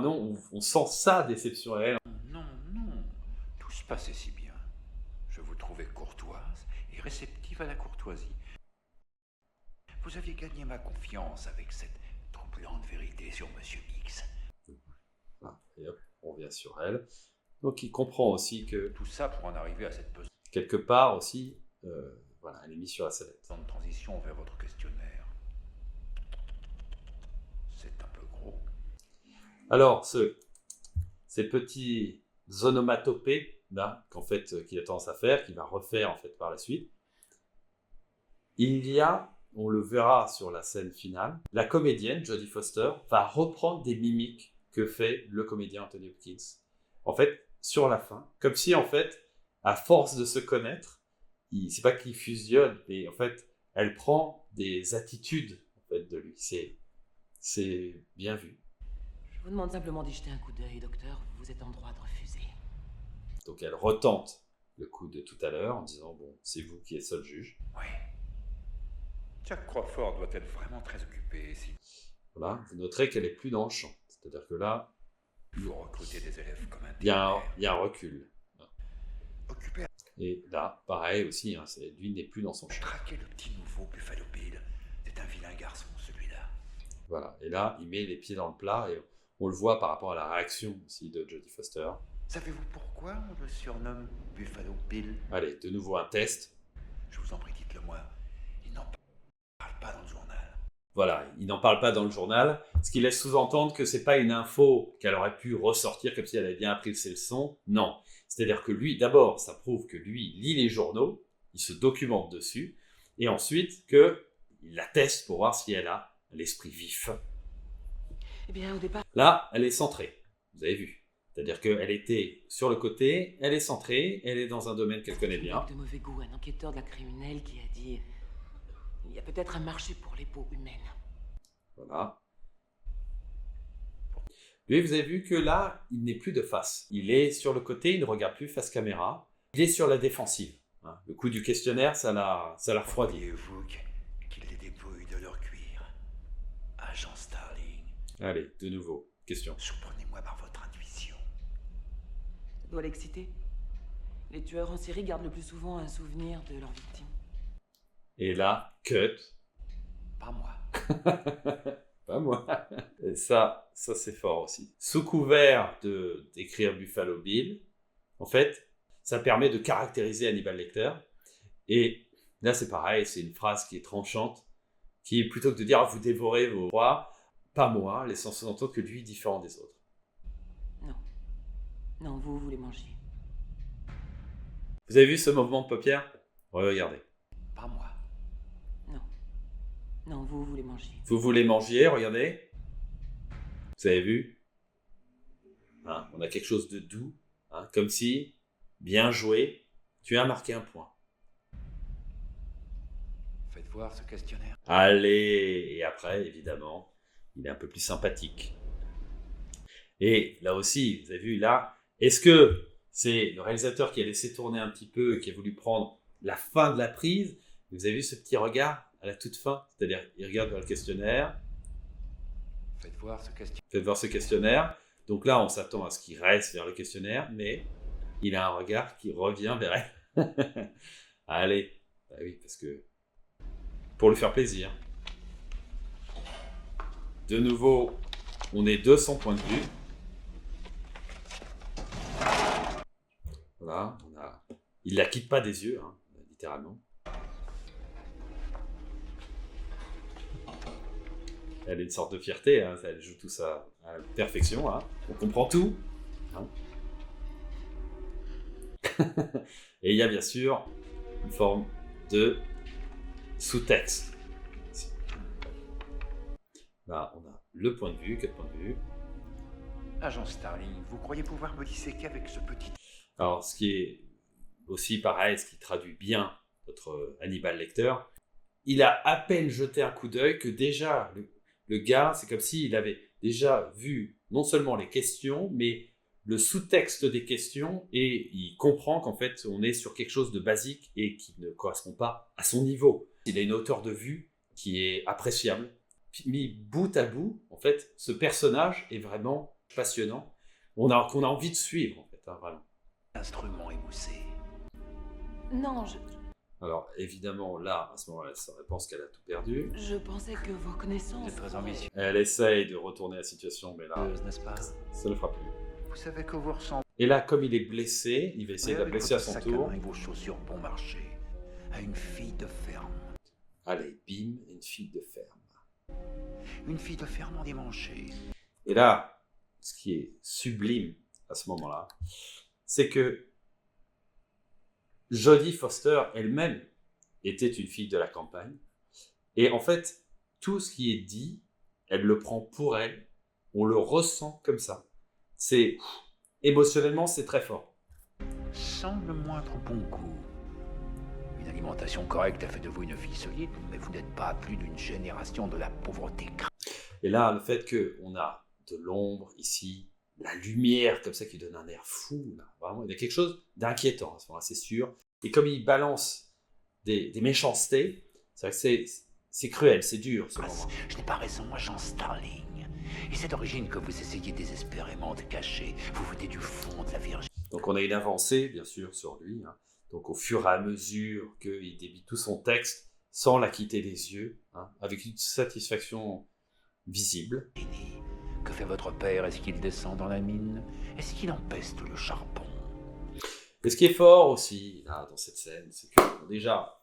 on sent sa déception réelle. Non, non. Tout se passait si bien. Je vous trouvais courtoise et réceptive à la courtoisie. Vous aviez gagné ma confiance avec cette troublante vérité sur Monsieur X. Voilà. Et hop, on revient sur elle. Donc il comprend aussi que Tout ça pour en arriver à cette pesante quelque part aussi, voilà, elle est mise sur la sellette. transition vers votre questionnaire. C'est un peu gros. Alors, ces petits onomatopées là, qu'en fait, qu'il a tendance à faire, qu'il va refaire en fait par la suite, il y a, on le verra sur la scène finale, la comédienne Jodie Foster va reprendre des mimiques que fait le comédien Anthony Hopkins. En fait, sur la fin, comme si en fait, à force de se connaître, c'est pas qu'il fusionne, mais en fait, elle prend des attitudes en fait, de lui. C'est bien vu. Je vous demande simplement d'y jeter un coup d'œil, docteur. Vous êtes en droit de refuser. Donc elle retente le coup de tout à l'heure en disant bon, c'est vous qui êtes seul juge. Oui. Jack Crawford doit être vraiment très occupé si Voilà, vous noterez qu'elle est plus dans le champ. C'est-à-dire que là, vous recrutez des élèves comme un il y a un recul. occupé à Et là, pareil aussi, hein, lui n'est plus dans son champ. traquer le petit nouveau Buffalo Bill. C'est un vilain garçon, celui-là. Voilà, et là, il met les pieds dans le plat et on le voit par rapport à la réaction aussi de Jodie Foster. Savez-vous pourquoi on le surnomme Buffalo Bill? Allez, de nouveau un test. Je vous en prie, dites-le moi. Il n'en parle pas dans le journal. Voilà, il n'en parle pas dans le journal, ce qui laisse sous-entendre que c'est pas une info qu'elle aurait pu ressortir comme si elle avait bien appris ses leçons. Non, c'est-à-dire que lui, d'abord, ça prouve que lui lit les journaux, il se documente dessus, et ensuite qu'il la teste pour voir si elle a l'esprit vif. Eh bien, au départ... Là, elle est centrée, vous avez vu. C'est-à-dire qu'elle était sur le côté, elle est centrée, elle est dans un domaine qu'elle connaît bien. De mauvais goût, un enquêteur de la criminelle qui a dit... Il y a peut-être un marché pour les peaux humaines. Voilà. Lui, vous avez vu que là, il n'est plus de face. Il est sur le côté, il ne regarde plus face caméra. Il est sur la défensive. Hein. Le coup du questionnaire, ça l'a refroidi. Croyez-vous qu'il les dépouille de leur cuir? Agent Starling, Allez, de nouveau, question. surprenez-moi par votre intuition. Ça doit l'exciter. Les tueurs en série gardent le plus souvent un souvenir de leur victime. Et là, cut. Pas moi. Pas moi. Et ça c'est fort aussi. Sous couvert d'écrire Buffalo Bill, en fait, ça permet de caractériser Hannibal Lecter. Et là, c'est pareil, c'est une phrase qui est tranchante, qui, plutôt que de dire « vous dévorez vos proies », pas moi, laissant sous-entendre que lui est différent des autres. Non. Non, vous les mangez. Vous avez vu ce mouvement de paupières? Regardez. Pas moi. Non. Non, vous les mangez. Vous les mangiez, regardez. Vous avez vu? Hein, on a quelque chose de doux, hein, comme si, bien joué, tu as marqué un point. Faites voir ce questionnaire. Allez, et après, évidemment, il est un peu plus sympathique. Et là aussi, vous avez vu, là, est-ce que c'est le réalisateur qui a laissé tourner un petit peu et qui a voulu prendre la fin de la prise? Vous avez vu ce petit regard à la toute fin? C'est-à-dire, il regarde vers le questionnaire. Faites voir ce questionnaire. Faites voir ce questionnaire. Donc là, on s'attend à ce qu'il reste vers le questionnaire, mais il a un regard qui revient vers elle. Allez, bah oui, parce que pour lui faire plaisir. De nouveau, on est de son point de vue. Voilà, il la quitte pas des yeux, hein, littéralement. Elle a une sorte de fierté, hein, elle joue tout ça à la perfection, hein. On comprend tout. Hein. Et il y a bien sûr une forme de sous-texte. Là, on a le point de vue, 4 points de vue. Agent Starling, vous croyez pouvoir me disséquer avec ce petit... Alors, ce qui est aussi pareil, ce qui traduit bien notre Hannibal Lecter, il a à peine jeté un coup d'œil que déjà, le gars, c'est comme s'il avait déjà vu non seulement les questions, mais le sous-texte des questions, et il comprend qu'en fait, on est sur quelque chose de basique et qui ne correspond pas à son niveau. Il a une hauteur de vue qui est appréciable. Mis bout à bout, en fait, ce personnage est vraiment passionnant. Qu'on a envie de suivre, en fait, hein, vraiment. Instrument émoussé. Non, Alors, évidemment, là, à ce moment-là, elle pense qu'elle a tout perdu. je pensais que vos connaissances... Vous êtes très ambitieux, Elle essaye de retourner la situation, mais là, n'est-ce pas? ça ne fera plus. Vous savez que vous ressemblez Et là, comme il est blessé, il va essayer de la avec blesser à votre son sac tour. main et vos chaussures bon marché à une fille de ferme. Allez, bim, une fille de ferme. Une fille de ferme endimanchée. Et là, ce qui est sublime à ce moment-là, c'est que Jodie Foster elle-même était une fille de la campagne. Et en fait, tout ce qui est dit, elle le prend pour elle. On le ressent comme ça. Émotionnellement, c'est très fort. Sans le moindre bon goût. Une alimentation correcte a fait de vous une fille solide, mais vous n'êtes pas à plus d'une génération de la pauvreté. Et là, le fait qu'on a de l'ombre ici, la lumière comme ça qui donne un air fou, là, vraiment, il y a quelque chose d'inquiétant à ce moment-là, c'est sûr. Et comme il balance des méchancetés, c'est vrai que c'est cruel, c'est dur ce moment. Je n'ai pas raison, agent Starling. Et c'est d'origine que vous essayez désespérément de cacher. Vous venez du fond de la Virginie. Donc on a une avancée, bien sûr, sur lui. Hein. Donc au fur et à mesure qu'il débite tout son texte, sans la quitter des yeux, hein, avec une satisfaction visible. Que fait votre père? Est-ce qu'il descend dans la mine? Est-ce qu'il empeste le charbon? Et ce qui est fort aussi, là, dans cette scène, c'est que déjà,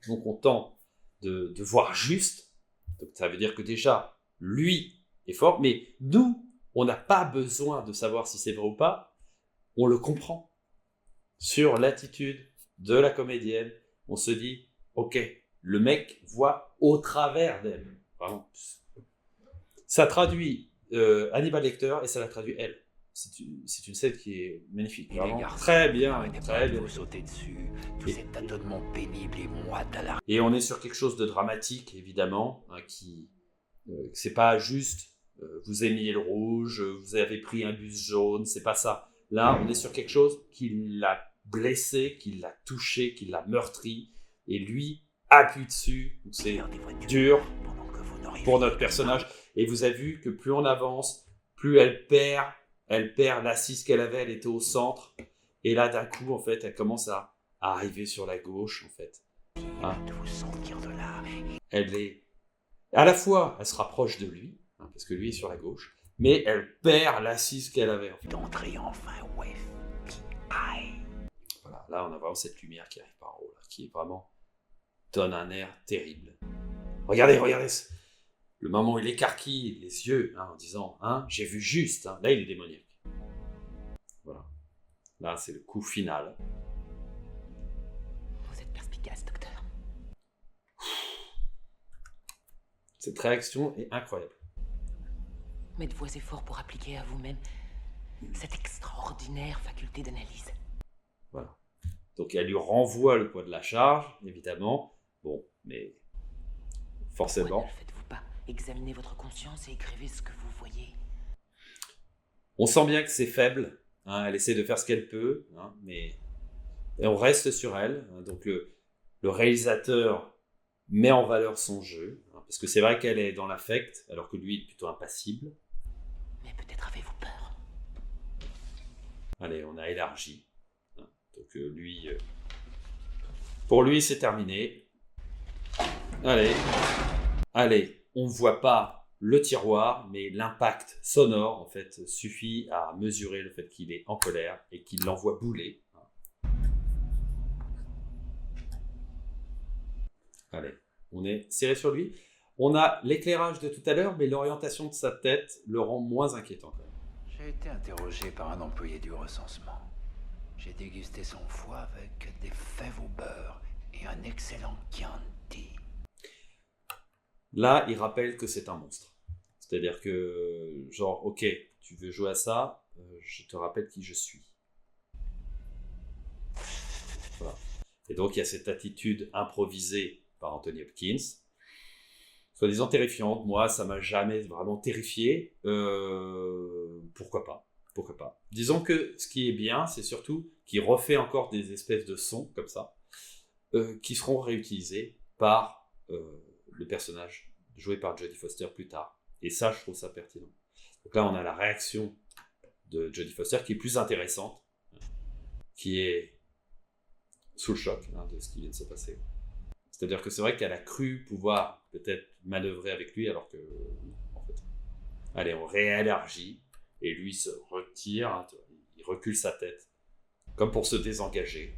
nous sommes contents de voir juste. Donc ça veut dire que déjà, lui est fort, mais nous, on n'a pas besoin de savoir si c'est vrai ou pas, on le comprend. Sur l'attitude de la comédienne, on se dit, ok, le mec voit au travers d'elle. Vraiment. Ça traduit Hannibal Lecter et ça la traduit elle. C'est une scène qui est magnifique. Vraiment. Très bien, très bien. Vous sautez dessus, tous ces tâtonnements pénibles et moites à la... Et on est sur quelque chose de dramatique, évidemment, hein, c'est pas juste vous aimiez le rouge, vous avez pris un bus jaune, c'est pas ça. Là, on est sur quelque chose qui l'a blessé, qui l'a touché, qui l'a meurtri, et lui appuie dessus. Donc c'est dur pour notre personnage. Et vous avez vu que plus on avance, plus elle perd l'assise qu'elle avait, elle était au centre. Et là, d'un coup, en fait, elle commence à arriver sur la gauche, en fait. Hein. De vous sortir de là. Elle est... À la fois, elle se rapproche de lui, hein, parce que lui est sur la gauche, mais elle perd l'assise qu'elle avait. En fait. D'entrer enfin au FBI. Voilà, là, on a vraiment cette lumière qui arrive par en haut, là, qui vraiment donne un air terrible. Regardez, le moment où il écarquille les yeux, hein, en disant, hein, j'ai vu juste, hein. Là, il est démoniaque. Voilà. Là, c'est le coup final. Vous êtes perspicace, docteur. Cette réaction est incroyable. Mais de vos efforts pour appliquer à vous-même cette extraordinaire faculté d'analyse. Voilà. Donc, elle lui renvoie le poids de la charge, évidemment. Bon, mais forcément... Pourquoi ne le faites-vous pas? Examinez votre conscience et écrivez ce que vous voyez. On sent bien que c'est faible, hein, elle essaie de faire ce qu'elle peut, hein, mais et on reste sur elle. Hein, donc le réalisateur met en valeur son jeu, hein, parce que c'est vrai qu'elle est dans l'affect, alors que lui est plutôt impassible. Mais peut-être avez-vous peur. Allez, on a élargi. Hein, donc pour lui, c'est terminé. Allez, on ne voit pas le tiroir, mais l'impact sonore, en fait, suffit à mesurer le fait qu'il est en colère et qu'il l'envoie bouler. Allez, on est serré sur lui. On a l'éclairage de tout à l'heure, mais l'orientation de sa tête le rend moins inquiétant. Quand même. J'ai été interrogé par un employé du recensement. J'ai dégusté son foie avec des fèves au beurre et un excellent Chianti. Là, il rappelle que c'est un monstre. C'est-à-dire que, genre, ok, tu veux jouer à ça, je te rappelle qui je suis. Voilà. Et donc, il y a cette attitude improvisée par Anthony Hopkins, soi-disant terrifiante. Moi, ça m'a jamais vraiment terrifié. Pourquoi pas. Disons que ce qui est bien, c'est surtout qu'il refait encore des espèces de sons comme ça, qui seront réutilisés par le personnage joué par Jodie Foster plus tard. Et ça, je trouve ça pertinent. Donc là, on a la réaction de Jodie Foster qui est plus intéressante, qui est sous le choc de ce qui vient de se passer. C'est-à-dire que c'est vrai qu'elle a cru pouvoir peut-être manœuvrer avec lui, alors que, en fait, allez, on réélargit, et lui se retire, il recule sa tête, comme pour se désengager.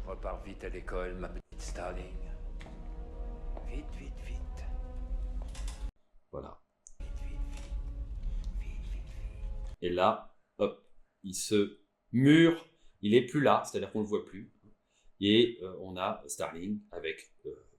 Repars vite à l'école, ma petite Starling. Vite. Voilà. Vite. Et là, hop, il se mure, il est plus là, c'est-à-dire qu'on le voit plus. Et on a Starling avec,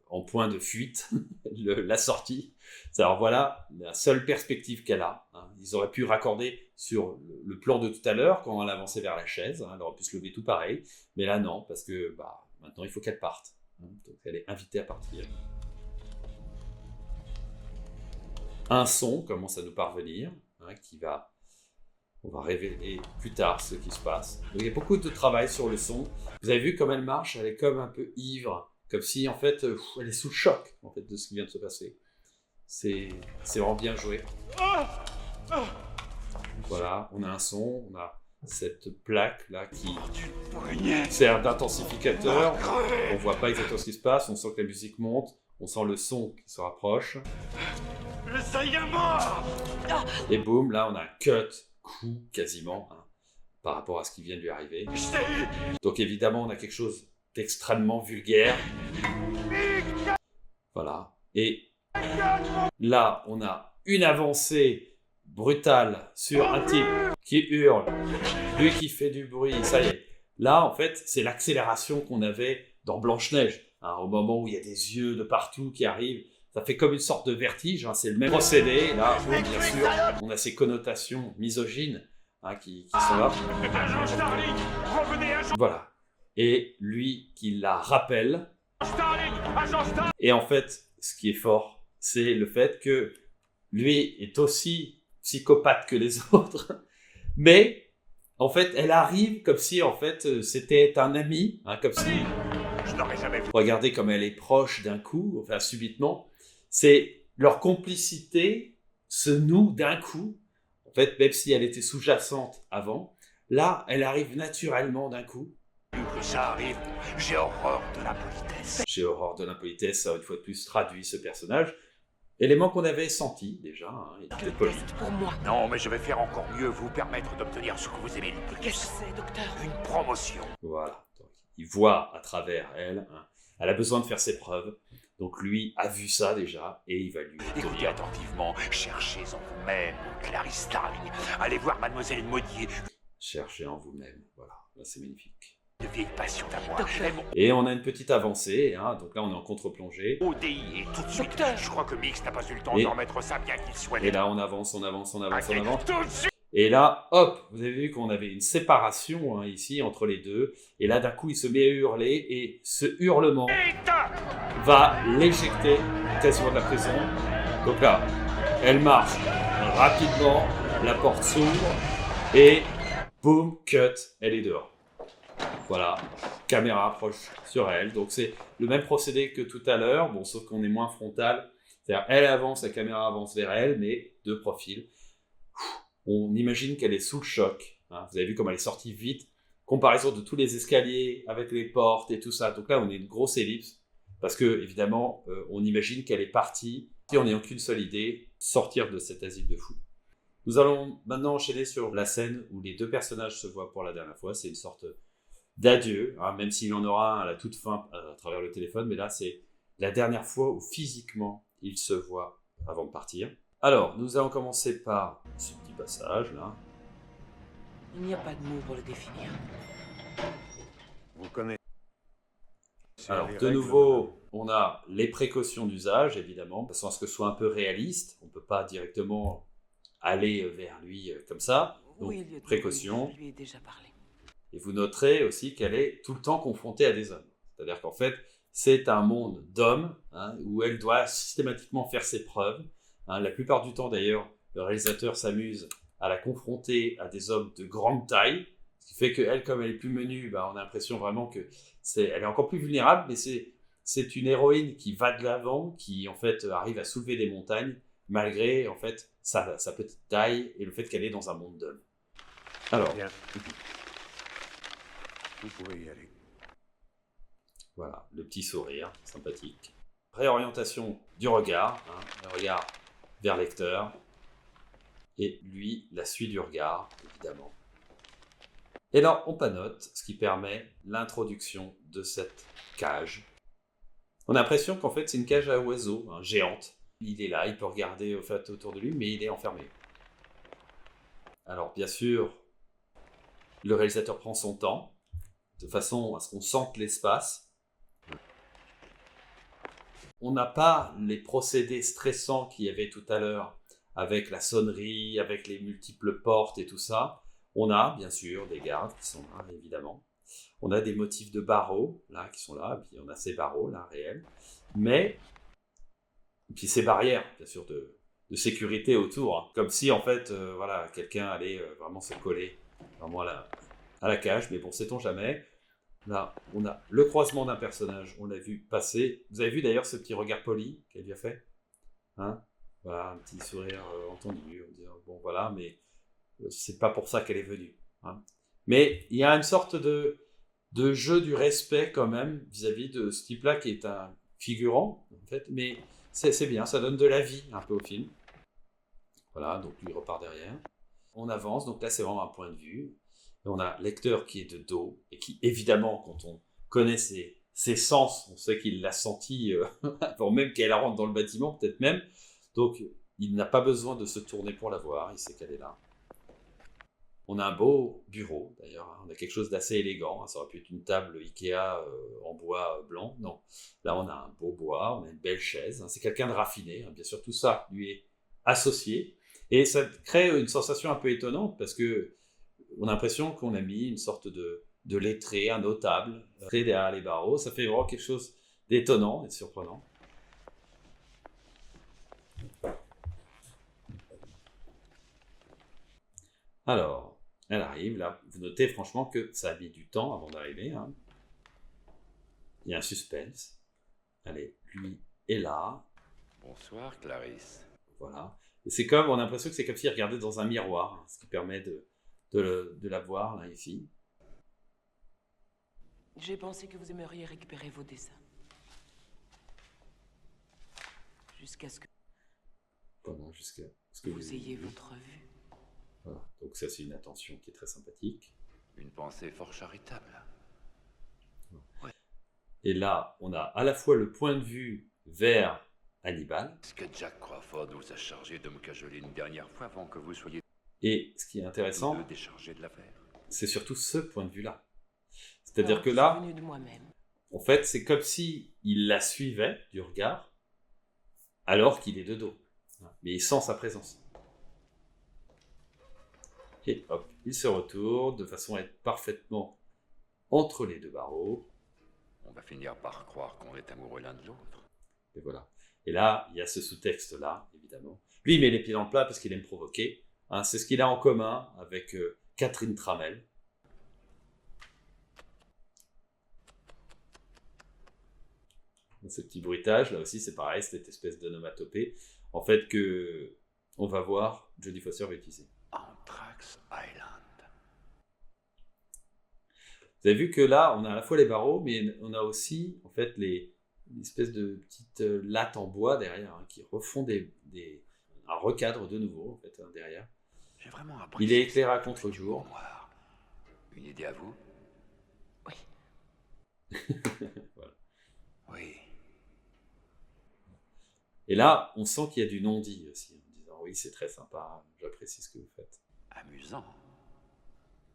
en point de fuite, la sortie. Alors voilà, la seule perspective qu'elle a. Hein. Ils auraient pu raccorder sur le plan de tout à l'heure, quand elle avançait vers la chaise. Hein, elle aurait pu se lever tout pareil. Mais là, non, parce que maintenant, il faut qu'elle parte. Donc elle est invitée à partir. Un son commence à nous parvenir, on va révéler plus tard ce qui se passe. Donc, il y a beaucoup de travail sur le son. Vous avez vu comme elle marche, elle est comme un peu ivre, comme si en fait elle est sous le choc en fait, de ce qui vient de se passer. C'est vraiment bien joué. Voilà, on a un son, on a cette plaque là qui sert d'intensificateur. On voit pas exactement ce qui se passe, on sent que la musique monte, on sent le son qui se rapproche. Ça y est mort. Et boum, là on a un cut, coup quasiment, par rapport à ce qui vient de lui arriver. Donc évidemment on a quelque chose d'extrêmement vulgaire. Voilà. Et là on a une avancée brutale sur un type qui hurle, lui qui fait du bruit, ça y est. Là en fait c'est l'accélération qu'on avait dans Blanche-Neige, au moment où il y a des yeux de partout qui arrivent. Ça fait comme une sorte de vertige, c'est le même procédé. Là, bon, bien sûr, on a ces connotations misogynes qui sont là. Voilà. Et lui qui la rappelle. Et en fait, ce qui est fort, c'est le fait que lui est aussi psychopathe que les autres. Mais, en fait, elle arrive comme si, en fait, c'était un ami. Comme si... Regardez comme elle est proche d'un coup, enfin, subitement. C'est leur complicité se noue d'un coup, en fait, même si elle était sous-jacente avant, là, elle arrive naturellement d'un coup. Que ça arrive, j'ai horreur de l'impolitesse. J'ai horreur de l'impolitesse, une fois de plus, traduit ce personnage. Élément qu'on avait senti déjà, il était poli. Pour moi. Non, mais je vais faire encore mieux, vous permettre d'obtenir ce que vous aimez le plus. Qu'est-ce que c'est, docteur? Une promotion. Voilà, donc, il voit à travers elle, elle a besoin de faire ses preuves. Donc lui a vu ça déjà et il va lui Écoutez dire attentivement, cherchez en vous-même, Clarice Starling. Allez voir Mademoiselle Maudier. cherchez en vous-même. Voilà, là c'est magnifique. De vieille passion à moi. Et on a une petite avancée, donc là on est en contre-plongée. ODI et tout de suite. Docteur. Je crois que Mix n'a pas eu le temps Et- de remettre ça bien qu'il soit. Et là on avance, on avance, on avance, on avance. Tout de suite. Et là, hop, vous avez vu qu'on avait une séparation ici entre les deux. Et là d'un coup il se met à hurler et ce hurlement va l'éjecter quasiment de la prison. Donc là, elle marche rapidement, la porte s'ouvre et boum, cut, elle est dehors. Voilà, caméra approche sur elle. Donc c'est le même procédé que tout à l'heure, bon, sauf qu'on est moins frontal. C'est-à-dire, elle avance, la caméra avance vers elle, mais de profil. On imagine qu'elle est sous le choc. Vous avez vu comme elle est sortie vite. Comparaison de tous les escaliers avec les portes et tout ça. Donc là, on est une grosse ellipse. Parce que, évidemment, on imagine qu'elle est partie, et on n'ayant qu'une seule idée, sortir de cet asile de fous. Nous allons maintenant enchaîner sur la scène où les deux personnages se voient pour la dernière fois. C'est une sorte d'adieu, même s'il y en aura un à la toute fin à travers le téléphone. Mais là, c'est la dernière fois où physiquement, ils se voient avant de partir. Alors, nous allons commencer par ce petit passage là. Il n'y a pas de mots pour le définir. Vous connaissez. Alors, les de règles nouveau, on a les précautions d'usage, évidemment, de façon à ce que ce soit un peu réaliste. On ne peut pas directement aller vers lui comme ça. Donc, Oui, lieutenant, précaution. je lui ai déjà parlé. Et vous noterez aussi qu'elle est tout le temps confrontée à des hommes. C'est-à-dire qu'en fait, c'est un monde d'hommes où elle doit systématiquement faire ses preuves. La plupart du temps, d'ailleurs, le réalisateur s'amuse à la confronter à des hommes de grande taille. Ce qui fait qu'elle, comme elle est plus menue, on a l'impression vraiment que elle est encore plus vulnérable, mais c'est une héroïne qui va de l'avant, qui en fait arrive à soulever des montagnes, malgré en fait sa petite taille et le fait qu'elle est dans un monde d'hommes. Alors, Bien. Vous pouvez y aller. voilà, le petit sourire, sympathique. Réorientation du regard, le regard vers lecteur, et lui, la suite du regard, évidemment. Et là, on panote, ce qui permet l'introduction de cette cage. On a l'impression qu'en fait, c'est une cage à oiseaux, géante. Il est là, il peut regarder autour de lui, mais il est enfermé. Alors, bien sûr, le réalisateur prend son temps, de façon à ce qu'on sente l'espace. On n'a pas les procédés stressants qu'il y avait tout à l'heure, avec la sonnerie, avec les multiples portes et tout ça. On a, bien sûr, des gardes qui sont là, évidemment. On a des motifs de barreaux, là, qui sont là, et puis on a ces barreaux, là, réels. Mais, et puis ces barrières, bien sûr, de sécurité autour, hein. Comme si, en fait, voilà, quelqu'un allait vraiment se coller vraiment à la cage, mais bon, sait-on jamais. Là, on a le croisement d'un personnage, on l'a vu passer. Vous avez vu d'ailleurs ce petit regard poli qu'elle lui a fait, hein? Voilà, un petit sourire entendu, on dit bon voilà, mais c'est pas pour ça qu'elle est venue, hein. Mais il y a une sorte de jeu du respect quand même vis-à-vis de ce type-là qui est un figurant, en fait, mais c'est bien, ça donne de la vie un peu au film. Voilà, donc lui repart derrière. On avance, donc là c'est vraiment un point de vue. Et on a l'acteur qui est de dos, et qui évidemment, quand on connaît ses sens, on sait qu'il l'a senti avant même qu'elle rentre dans le bâtiment, peut-être même. Donc il n'a pas besoin de se tourner pour la voir, il sait qu'elle est là. On a un beau bureau, d'ailleurs, hein. On a quelque chose d'assez élégant, hein. Ça aurait pu être une table Ikea en bois blanc, non. Là on a un beau bois, on a une belle chaise, hein. C'est quelqu'un de raffiné, hein. Bien sûr tout ça lui est associé. Et ça crée une sensation un peu étonnante parce que on a l'impression qu'on a mis une sorte de lettré, un notable, derrière les barreaux. Ça fait vraiment quelque chose d'étonnant et de surprenant. Alors, elle arrive, là. Vous notez franchement que ça a mis du temps avant d'arriver, hein. Il y a un suspense. Allez, lui est là. Bonsoir, Clarisse. Voilà. Et c'est comme, on a l'impression que c'est comme s'il regardait dans un miroir, hein, ce qui permet de la voir, là, ici. J'ai pensé que vous aimeriez récupérer vos dessins. Jusqu'à ce que Pendant jusqu'à ce que vous ayez votre vue. Voilà. Donc ça, c'est une attention qui est très sympathique. Une pensée fort charitable. Et là, on a à la fois le point de vue vers Hannibal. Est-ce que Jack Crawford vous a chargé de me cajoler une dernière fois avant que vous soyez Et ce qui est intéressant, déchargé de l'affaire? c'est surtout ce point de vue-là. C'est-à-dire que Je là, suis venu de moi-même. en fait, c'est comme si il la suivait du regard, alors qu'il est de dos. Mais il sent sa présence. Et hop, il se retourne de façon à être parfaitement entre les deux barreaux. On va finir par croire qu'on est amoureux l'un de l'autre. Et voilà. Et là, il y a ce sous-texte-là, évidemment. Lui, il met les pieds dans le plat parce qu'il aime provoquer. Hein, c'est ce qu'il a en commun avec Catherine Tramell. Ce petit bruitage, là aussi, c'est pareil, cette espèce d'onomatopée. En fait, que on va voir Jodie Foster va utiliser. Anthrax Island. Vous avez vu que là, on a à la fois les barreaux, mais on a aussi, en fait, une espèce de petites lattes en bois derrière, hein, qui refont un recadre de nouveau, en fait, hein, derrière. J'ai vraiment Il est éclairé à contre-jour. Une idée à vous? Oui. Voilà. Oui. Et là, on sent qu'il y a du non-dit aussi, en disant oui, c'est très sympa, j'apprécie ce que vous faites. Amusant.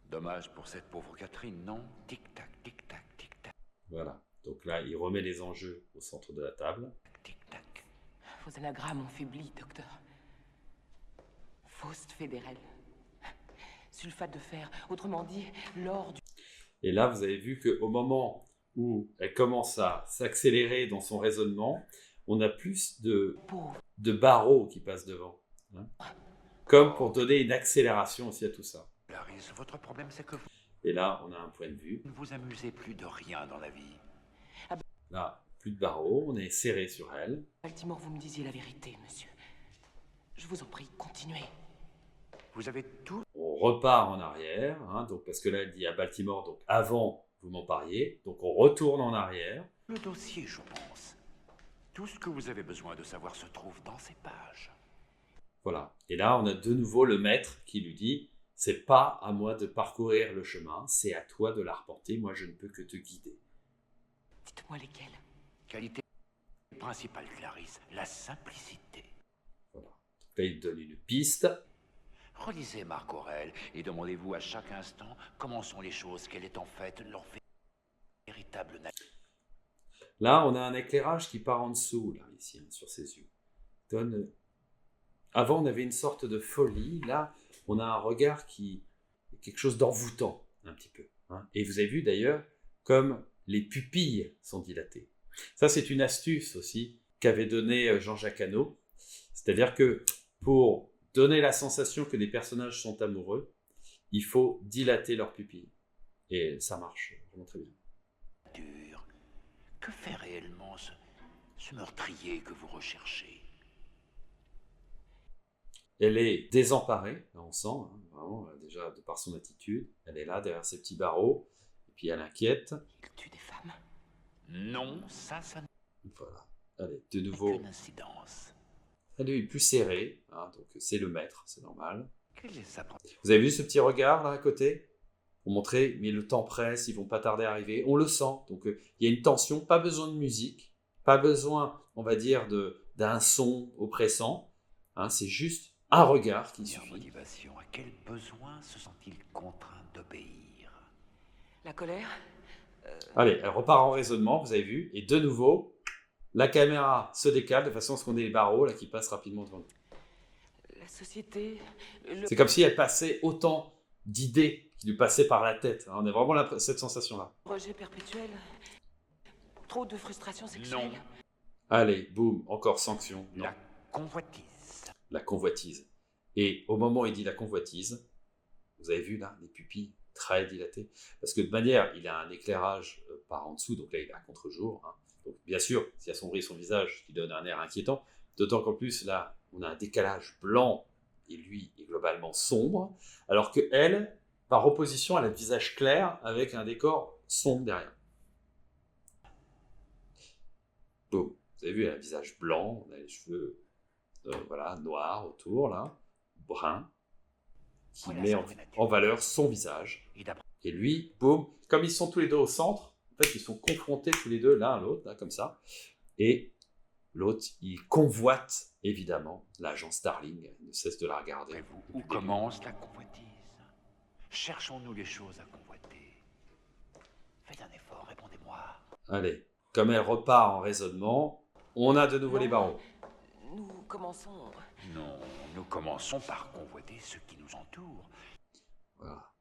Dommage pour cette pauvre Catherine, non? Tic-tac, tic-tac, tic-tac. Voilà. Donc là, il remet les enjeux au centre de la table. Tic-tac. Vos anagrammes ont faibli, docteur. Faust fédérel. Sulfate de fer, autrement dit, l'or du... Et là, vous avez vu qu'au moment où elle commence à s'accélérer dans son raisonnement, on a plus de barreaux qui passent devant, hein, comme pour donner une accélération aussi à tout ça. Clarisse, votre problème c'est que vous Et là, on a un point de vue. ne vous amusez plus de rien dans la vie. Là, plus de barreaux, on est serré sur elle. Baltimore, vous me disiez la vérité, monsieur. Je vous en prie, continuez. Vous avez tout... On repart en arrière, hein, donc, parce que là, elle dit à Baltimore, donc avant, vous m'en pariez. Donc on retourne en arrière. Le dossier, je pense. Tout ce que vous avez besoin de savoir se trouve dans ces pages. Voilà. Et là, on a de nouveau le maître qui lui dit « C'est pas à moi de parcourir le chemin, c'est à toi de l'arpenter, moi je ne peux que te guider. » Dites-moi lesquels. Qualité principale, Clarisse, la simplicité. Voilà. Donc là, il donne une piste. Relisez Marc Aurèle et demandez-vous à chaque instant comment sont les choses, quelle est en fait leur véritable nature. Là, on a un éclairage qui part en dessous, là, ici, hein, sur ses yeux. Avant, on avait une sorte de folie. Là, on a un regard qui est quelque chose d'envoûtant, un petit peu. hein. Et vous avez vu d'ailleurs comme les pupilles sont dilatées. Ça, c'est une astuce aussi qu'avait donné Jean-Jacques Hano. C'est-à-dire que pour donner la sensation que les personnages sont amoureux, il faut dilater leurs pupilles. Et ça marche vraiment très bien. Dur. Que fait réellement ce meurtrier que vous recherchez? Elle est désemparée, là, on sent, hein, vraiment, déjà de par son attitude. Elle est là, derrière ses petits barreaux, et puis elle inquiète. Il tue des femmes. Non, ça n'a Voilà. Allez, de nouveau, aucune incidence. elle est plus serrée, hein, donc c'est le maître, c'est normal. Quelle est sa Vous avez vu ce petit regard là à côté? Pour montrer, mais le temps presse, ils vont pas tarder à arriver. On le sent, donc il y a une tension, pas besoin de musique, pas besoin, on va dire, d'un son oppressant. Hein, c'est juste un regard qui première suffit. motivation? À quel besoin se sent-il contraint d'obéir? La colère? Allez, elle repart en raisonnement, vous avez vu, et de nouveau, la caméra se décale de façon à ce qu'on ait les barreaux là qui passent rapidement devant nous. La société? C'est comme si elle passait autant d'idées qui lui passaient par la tête. Hein, on a vraiment cette sensation-là. Rejet perpétuel? Trop de frustration sexuelle? Non. Allez, boum, encore sanction. Non. La convoitise. La convoitise. Et au moment où il dit la convoitise, vous avez vu là, les pupilles très dilatées. Parce que de manière, il a un éclairage par en dessous, donc là il est à contre-jour. Hein. Donc bien sûr, s'il assombrit son visage, ce qui donne un air inquiétant, d'autant qu'en plus là, on a un décalage blanc et lui est globalement sombre, alors que elle, par opposition, elle a le visage clair avec un décor sombre derrière. Boum. Vous avez vu, elle a un visage blanc, on a les cheveux voilà, noirs autour, là, bruns, qui Voilà met sa vraie nature. en valeur son visage. Et d'après Et lui, boum, comme ils sont tous les deux au centre, en fait, ils sont confrontés tous les deux l'un à l'autre, là, comme ça. Et l'autre, il convoite, évidemment, l'agent Starling. Il ne cesse de la regarder. vous, où commence la convoitise? Cherchons-nous les choses à convoiter. Faites un effort, répondez-moi. Allez, comme elle repart en raisonnement, on a de nouveau Non. les barreaux. Nous commençons... Non, nous commençons par convoiter ceux qui nous entourent. Voilà,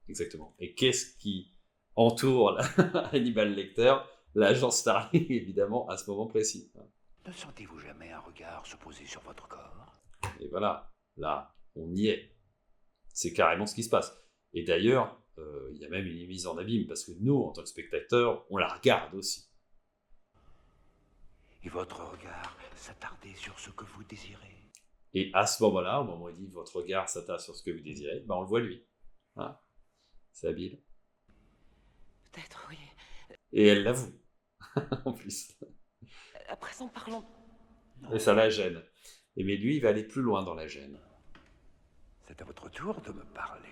exactement. Et qu'est-ce qui entoure Hannibal Lecter? L'agent Starling, évidemment, à ce moment précis. Ne sentez-vous jamais un regard se poser sur votre corps? Et voilà, là, on y est. C'est carrément ce qui se passe. Et d'ailleurs, il y a même une mise en abîme, parce que nous, en tant que spectateurs, on la regarde aussi. Et votre regard s'attarder sur ce que vous désirez? Et à ce moment-là, au moment où il dit « votre regard s'attarde sur ce que vous désirez », ben on le voit lui. Hein, c'est habile. Peut-être, oui. Et elle l'avoue, en plus. À présent, parlons... Et ça la gêne. Et mais lui, il va aller plus loin dans la gêne. C'est à votre tour de me parler.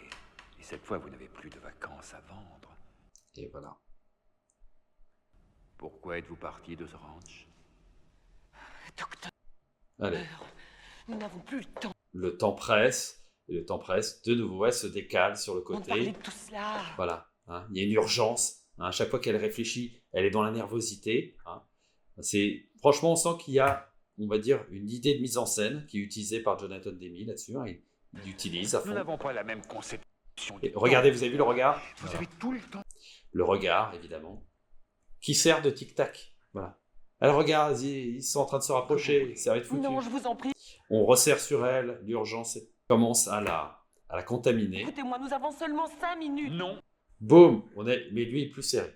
Et cette fois, vous n'avez plus de vacances à vendre. Et voilà. Pourquoi êtes-vous parti de ce ranch? Docteur, Allez, nous n'avons plus le temps le temps presse. Et le temps presse. De nouveau, elle se décale sur le de parler côté. de tout cela. Voilà. Hein, il y a une urgence. Hein, à chaque fois qu'elle réfléchit, elle est dans la nervosité. Hein. Franchement, on sent qu'il y a, on va dire, une idée de mise en scène qui est utilisée par Jonathan Demme là-dessus. Hein. Il l'utilise à Nous fond. n'avons pas la même conception du Et regardez, temps. vous avez vu le regard? Vous Voilà. avez tout le temps. Le regard, évidemment, qui sert de tic-tac. Voilà. Elle regarde, ils sont en train de se rapprocher, ça va être foutu. Non, je vous en prie, On resserre sur elle, l'urgence commence à la contaminer. écoutez-moi, nous avons seulement 5 minutes. Non. Boum, mais lui est plus serré.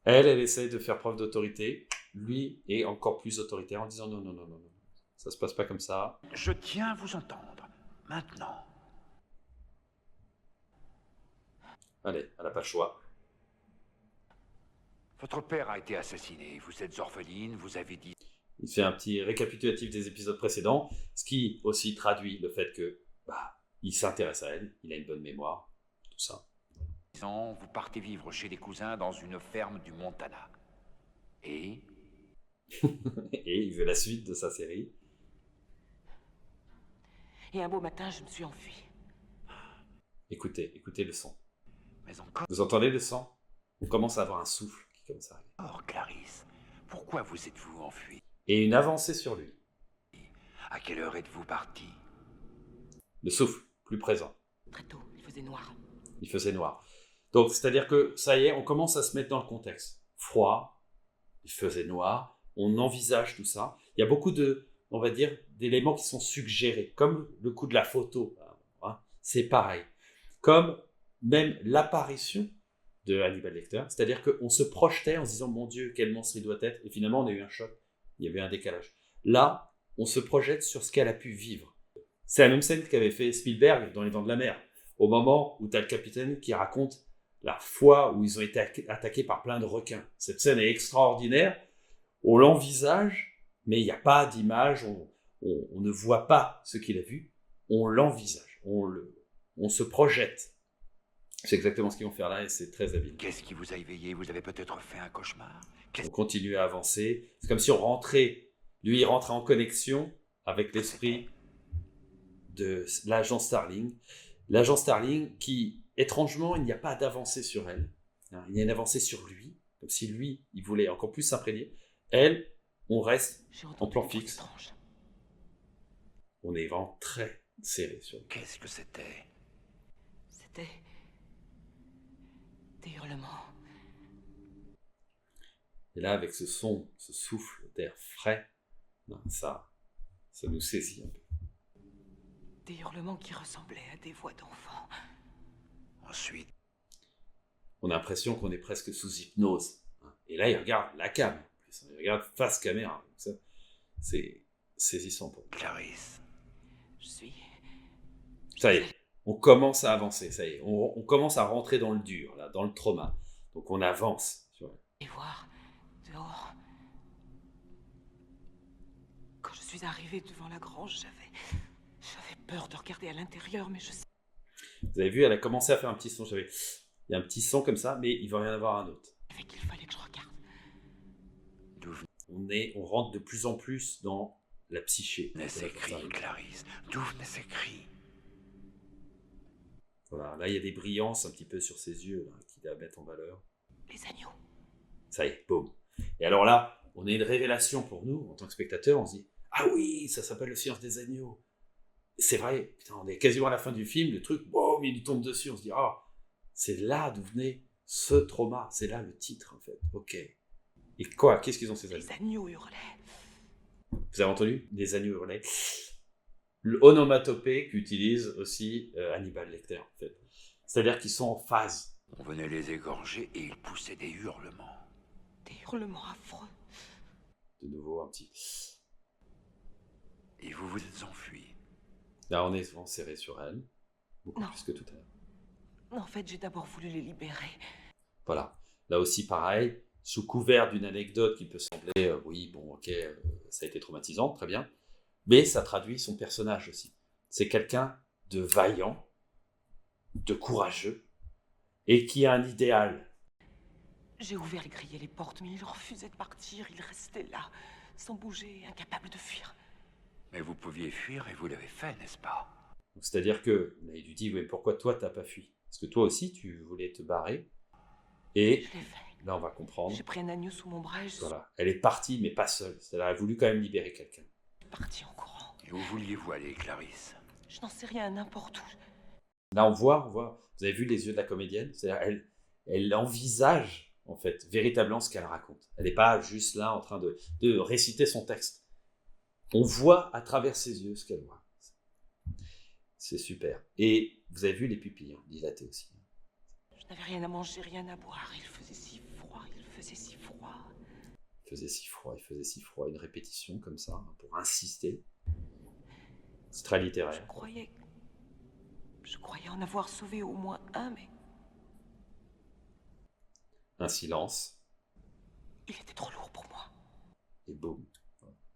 Elle essaie de faire preuve d'autorité. Lui est encore plus autoritaire en disant non, non, non, non, non. Ça se passe pas comme ça. Je tiens à vous entendre. Maintenant. Allez, elle n'a pas le choix. Votre père a été assassiné. Vous êtes orpheline, vous avez dit... Il fait un petit récapitulatif des épisodes précédents, ce qui aussi traduit le fait que il s'intéresse à elle, il a une bonne mémoire, tout ça. Vous partez vivre chez des cousins dans une ferme du Montana. Et... Et il veut la suite de sa série. Et un beau matin, je me suis enfuie. Écoutez le son. Mais encore, Vous entendez le son? On commence à avoir un souffle qui commence à arriver. Clarisse, pourquoi vous êtes-vous enfui? Et une avancée sur lui. À quelle heure êtes-vous parti? Le souffle, plus présent. Très tôt, il faisait noir. Il faisait noir. Donc, c'est-à-dire que, ça y est, on commence à se mettre dans le contexte. Froid, il faisait noir, on envisage tout ça. Il y a beaucoup on va dire, d'éléments qui sont suggérés, comme le coup de la photo, hein, c'est pareil. Comme même l'apparition de Hannibal Lecter, c'est-à-dire qu'on se projetait en se disant « Mon Dieu, quel monstre il doit être », et finalement on a eu un choc, il y avait un décalage. Là, on se projette sur ce qu'elle a pu vivre. C'est la même scène qu'avait fait Spielberg dans Les Dents de la Mer, au moment où tu as le capitaine qui raconte la fois où ils ont été attaqués par plein de requins. Cette scène est extraordinaire, on l'envisage, mais il n'y a pas d'image, on ne voit pas ce qu'il a vu, on l'envisage, on se projette. C'est exactement ce qu'ils vont faire là et c'est très habile. Qu'est-ce qui vous a éveillé? Vous avez peut-être fait un cauchemar? On continue à avancer. C'est comme si on rentrait, lui il rentrait en connexion avec l'esprit de l'agent Starling. L'agent Starling qui, étrangement, il n'y a pas d'avancée sur elle. Il y a une avancée sur lui, comme si lui, il voulait encore plus s'imprégner. Elle, on reste en plan fixe. Étrange. On est vraiment très serré sur lui. Qu'est-ce que c'était? C'était des hurlements. Et là, avec ce son, ce souffle d'air frais, ça nous saisit un peu. Des hurlements qui ressemblaient à des voix d'enfants. Ensuite, on a l'impression qu'on est presque sous hypnose. Et là, il regarde la cam. Il regarde face caméra. Donc ça, c'est saisissant pour moi. Clarisse, Je suis... Ça y est, on commence à avancer. Ça y est, on commence à rentrer dans le dur, là, dans le trauma. Donc on avance. Et voir dehors. Quand je suis arrivée devant la grange, j'avais peur de regarder à l'intérieur, mais je sais. Vous avez vu, elle a commencé à faire un petit son. Il y a un petit son comme ça, mais il va y en avoir un autre. Qu'il fallait que je regarde. d'où On rentre de plus en plus dans la psyché. venaient ces cris, Clarisse? D'où venaient ces cris? Voilà, là il y a des brillances un petit peu sur ses yeux là, qui la mettent en valeur. Les agneaux. Ça y est, boum. Et alors là, on a une révélation pour nous, en tant que spectateur, on se dit « Ah oui, ça s'appelle Le Silence des agneaux ». C'est vrai, putain, on est quasiment à la fin du film, le truc, boum, il nous tombe dessus, on se dit « Ah, c'est là d'où venait ce trauma, c'est là le titre en fait, ok ». Et quoi, qu'est-ce qu'ils ont ces agneaux? Les agneaux hurlaient. Vous avez entendu? Des agneaux hurlaient. L'onomatopée qu'utilise aussi Hannibal Lecter, en fait. C'est-à-dire qu'ils sont en phase. On venait les égorger et ils poussaient des hurlements. Des hurlements affreux. De nouveau, un petit... Et vous vous êtes enfuis. Là, on est souvent serré sur elle, beaucoup Non. plus que tout à l'heure. En fait, j'ai d'abord voulu les libérer. Voilà. Là aussi, pareil, sous couvert d'une anecdote qui peut sembler, oui, bon, ok, ça a été traumatisant, très bien, mais ça traduit son personnage aussi. C'est quelqu'un de vaillant, de courageux, et qui a un idéal. J'ai ouvert les grilles et les portes, mais il refusait de partir. Il restait là, sans bouger, incapable de fuir. Mais vous pouviez fuir et vous l'avez fait, n'est-ce pas? Donc, c'est-à-dire que, on a dû dire, mais pourquoi toi, t'as pas fui? Parce que toi aussi, tu voulais te barrer, et Je l'ai fait. là, on va comprendre. J'ai pris un agneau sous mon bras et je suis Voilà. Elle est partie, mais pas seule. C'est-à-dire, elle a voulu quand même libérer quelqu'un. partie en courant. Et où vouliez-vous aller, Clarisse? Je n'en sais rien, n'importe où. Là, on voit, vous avez vu les yeux de la comédienne? C'est-à-dire, elle envisage, en fait, véritablement ce qu'elle raconte. Elle n'est pas juste là en train de réciter son texte. On voit à travers ses yeux ce qu'elle voit. C'est super. Et vous avez vu les pupilles, hein, dilatées aussi. Je n'avais rien à manger, rien à boire. Il faisait si froid, il faisait si froid. Il faisait si froid, il faisait si froid. Une répétition comme ça, hein, pour insister. C'est très littéraire. Je croyais en avoir sauvé au moins un, mais Un silence, il était trop lourd pour moi. et boum,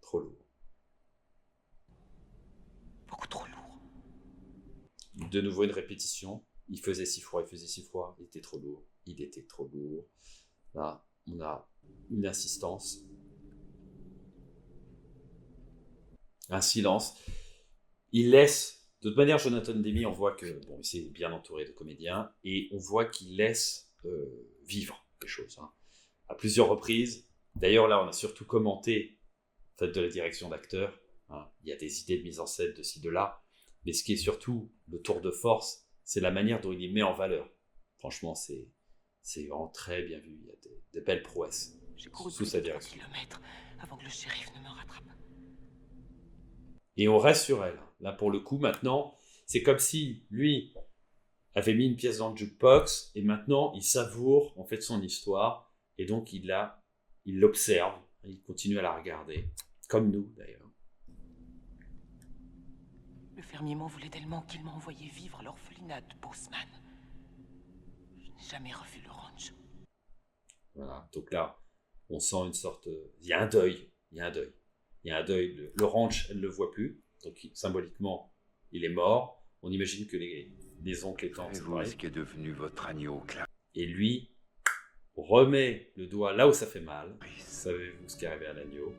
trop lourd. Beaucoup trop lourd. De nouveau une répétition. Il faisait si froid, il faisait si froid. Il était trop lourd, il était trop lourd. Là, on a une insistance. Un silence. Il laisse... De toute manière, Jonathan Demme, on voit que bon, il s'est bien entouré de comédiens et on voit qu'il laisse vivre les choses. Hein. À plusieurs reprises. D'ailleurs, là, on a surtout commenté en fait, de la direction d'acteurs. Hein. Il y a des idées de mise en scène de ci, de là. Mais ce qui est surtout le tour de force, c'est la manière dont il les met en valeur. Franchement, c'est vraiment très bien vu. Il y a des belles prouesses J'ai couru sous plus sa de 3 direction. kilomètres avant que le shérif ne me rattrape. Et on reste sur elle. Là, pour le coup, maintenant, c'est comme si lui avait mis une pièce dans le jukebox et maintenant il savoure en fait son histoire et donc il l'observe, il continue à la regarder, comme nous d'ailleurs. Le fermier m'en voulait tellement qu'il m'a envoyé vivre à l'orphelinat de Bosman. Je n'ai jamais revu le ranch. Voilà. Donc là, on sent une sorte, il y a un deuil, Le ranch, elle ne le voit plus, donc symboliquement, il est mort. On imagine que les oncles et tantes, c'est Savez-vous pareil. ce qui est devenu votre agneau, Clarice? Et lui remet le doigt là où ça fait mal. Savez-vous ce qui est arrivé à l'agneau?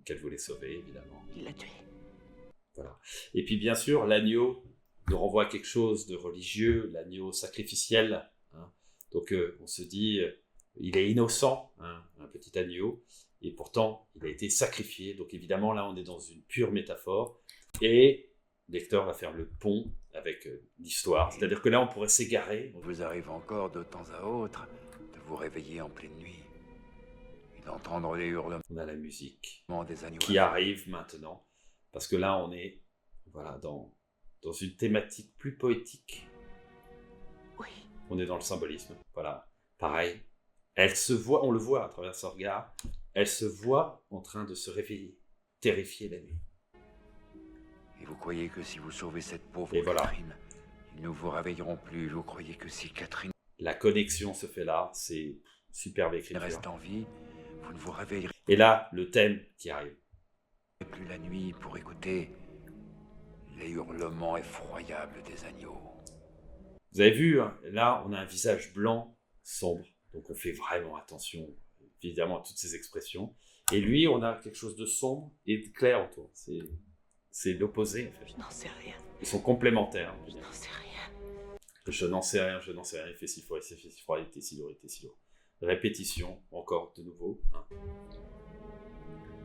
Qu'elle voulait sauver, évidemment. Il l'a tué. Voilà. Et puis bien sûr, l'agneau nous renvoie à quelque chose de religieux, l'agneau sacrificiel. Hein. Donc on se dit, il est innocent, hein, un petit agneau, et pourtant il a été sacrifié. Donc évidemment là, on est dans une pure métaphore. Et le lecteur va faire le pont avec l'histoire. C'est-à-dire que là, on pourrait s'égarer. Il vous arrive encore de temps à autre de vous réveiller en pleine nuit et d'entendre les hurlements On a la musique des agneaux. qui arrive maintenant. Parce que là, on est voilà, dans une thématique plus poétique. Oui. On est dans le symbolisme. Voilà. Pareil. Elle se voit, on le voit à travers son regard, elle se voit en train de se réveiller, terrifiée la nuit. Et vous croyez que si vous sauvez cette pauvre Et voilà. Catherine, ils ne vous réveilleront plus. Vous croyez que si Catherine La connexion se fait là, c'est superbe écriture. reste en vie, vous ne vous réveillerez Et là, le thème qui arrive. plus la nuit pour écouter les hurlements effroyables des agneaux. Vous avez vu, hein, là, on a un visage blanc, sombre, donc on fait vraiment attention, évidemment, à toutes ces expressions. Et lui, on a quelque chose de sombre et de clair autour. C'est l'opposé, en fait. Je n'en sais rien. Ils sont complémentaires. Je n'en sais rien. Je n'en sais rien, il fait si froid, il fait si froid, il était si lourd, il était si lourd. Répétition, encore de nouveau. Hein.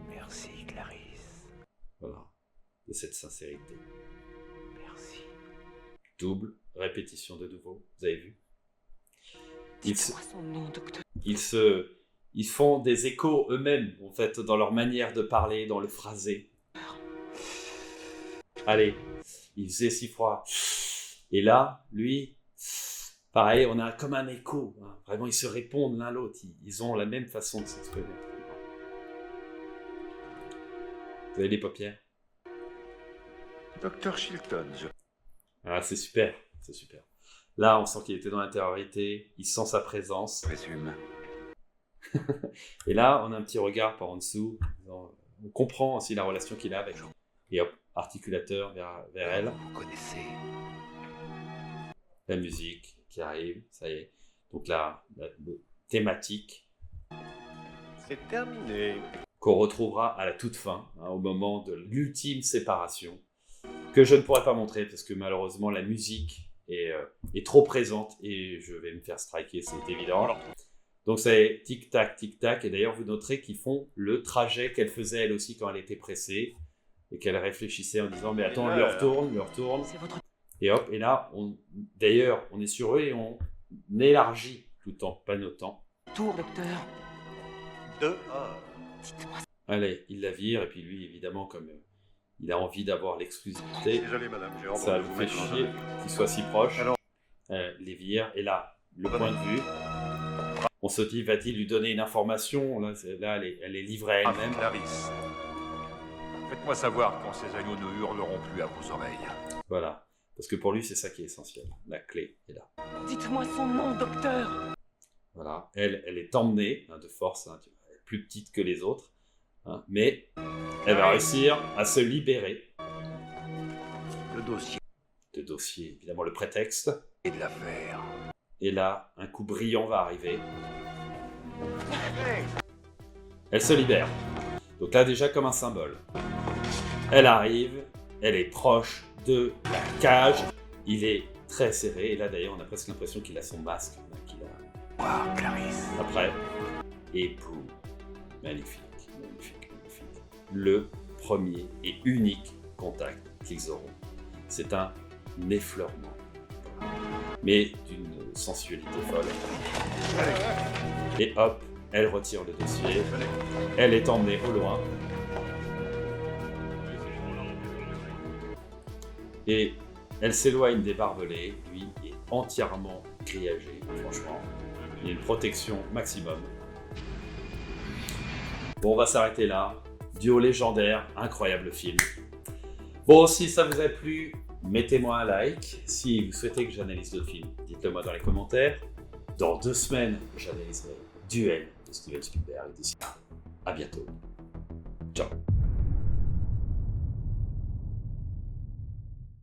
Merci, Clarisse. Voilà, de cette sincérité. Merci. Double, répétition de nouveau, vous avez vu? Dites-moi son nom, docteur. Ils font des échos eux-mêmes, en fait, dans leur manière de parler, dans le phrasé. Allez, il faisait si froid. Et là, lui, pareil, on a comme un écho. Hein. Vraiment, ils se répondent l'un l'autre. Ils ont la même façon de s'exprimer. Vous avez les paupières? Docteur Chilton, je Ah, c'est super, c'est super. Là, on sent qu'il était dans l'intériorité, il sent sa présence. présume. Et là, on a un petit regard par en dessous. On comprend aussi la relation qu'il a avec. Et hop, articulateur vers elle. Vous connaissez. La musique qui arrive, ça y est. Donc là, la thématique C'est terminé. qu'on retrouvera à la toute fin, hein, au moment de l'ultime séparation, que je ne pourrais pas montrer parce que malheureusement la musique est trop présente et je vais me faire striker, c'est évident. Donc c'est tic-tac, et d'ailleurs vous noterez qu'ils font le trajet qu'elle faisait elle aussi quand elle était pressée et qu'elle réfléchissait en disant mais attends, lui retourne. C'est votre Et hop, et là, d'ailleurs, on est sur eux et on élargit tout en panotant. tour, docteur. Dehors. Dites-moi. Allez, il la vire, et puis lui, évidemment, comme il a envie d'avoir l'exclusivité, Désolé, madame, j'ai ça entendu le vous fait mettre en chier arrêt. qu'il soit si proche. Alors. Les vire, et là, le point de vue, on se dit, va-t-il lui donner une information? Là, elle est livrée à Ah, elle-même. Clarisse. Faites-moi savoir quand ces agneaux ne hurleront plus à vos oreilles. Voilà, parce que pour lui, c'est ça qui est essentiel. La clé est là. Dites-moi son nom, docteur. Voilà, elle est emmenée hein, de force, hein, elle est plus petite que les autres, hein, mais elle va réussir à se libérer Le dossier de dossier, évidemment le prétexte, et de l'affaire. et là, un coup brillant va arriver. Elle se libère. Donc là, déjà comme un symbole. Elle arrive, elle est proche de la cage, il est très serré, et là d'ailleurs, on a presque l'impression qu'il a son masque, hein, qu'il a Wow, Clarisse. après, et boum, magnifique. Le premier et unique contact qu'ils auront. C'est un effleurement, mais d'une sensualité folle. Et hop, elle retire le dossier. Elle est emmenée au loin. Et elle s'éloigne des barbelés. Lui est entièrement grillagé, franchement. Il y a une protection maximum. Bon, on va s'arrêter là. Duo légendaire, incroyable film. Bon, si ça vous a plu, mettez-moi un like. Si vous souhaitez que j'analyse d'autres films, dites-le moi dans les commentaires. Dans 2 semaines, j'analyserai Duel de Steven Spielberg. D'ici là, à bientôt. Ciao.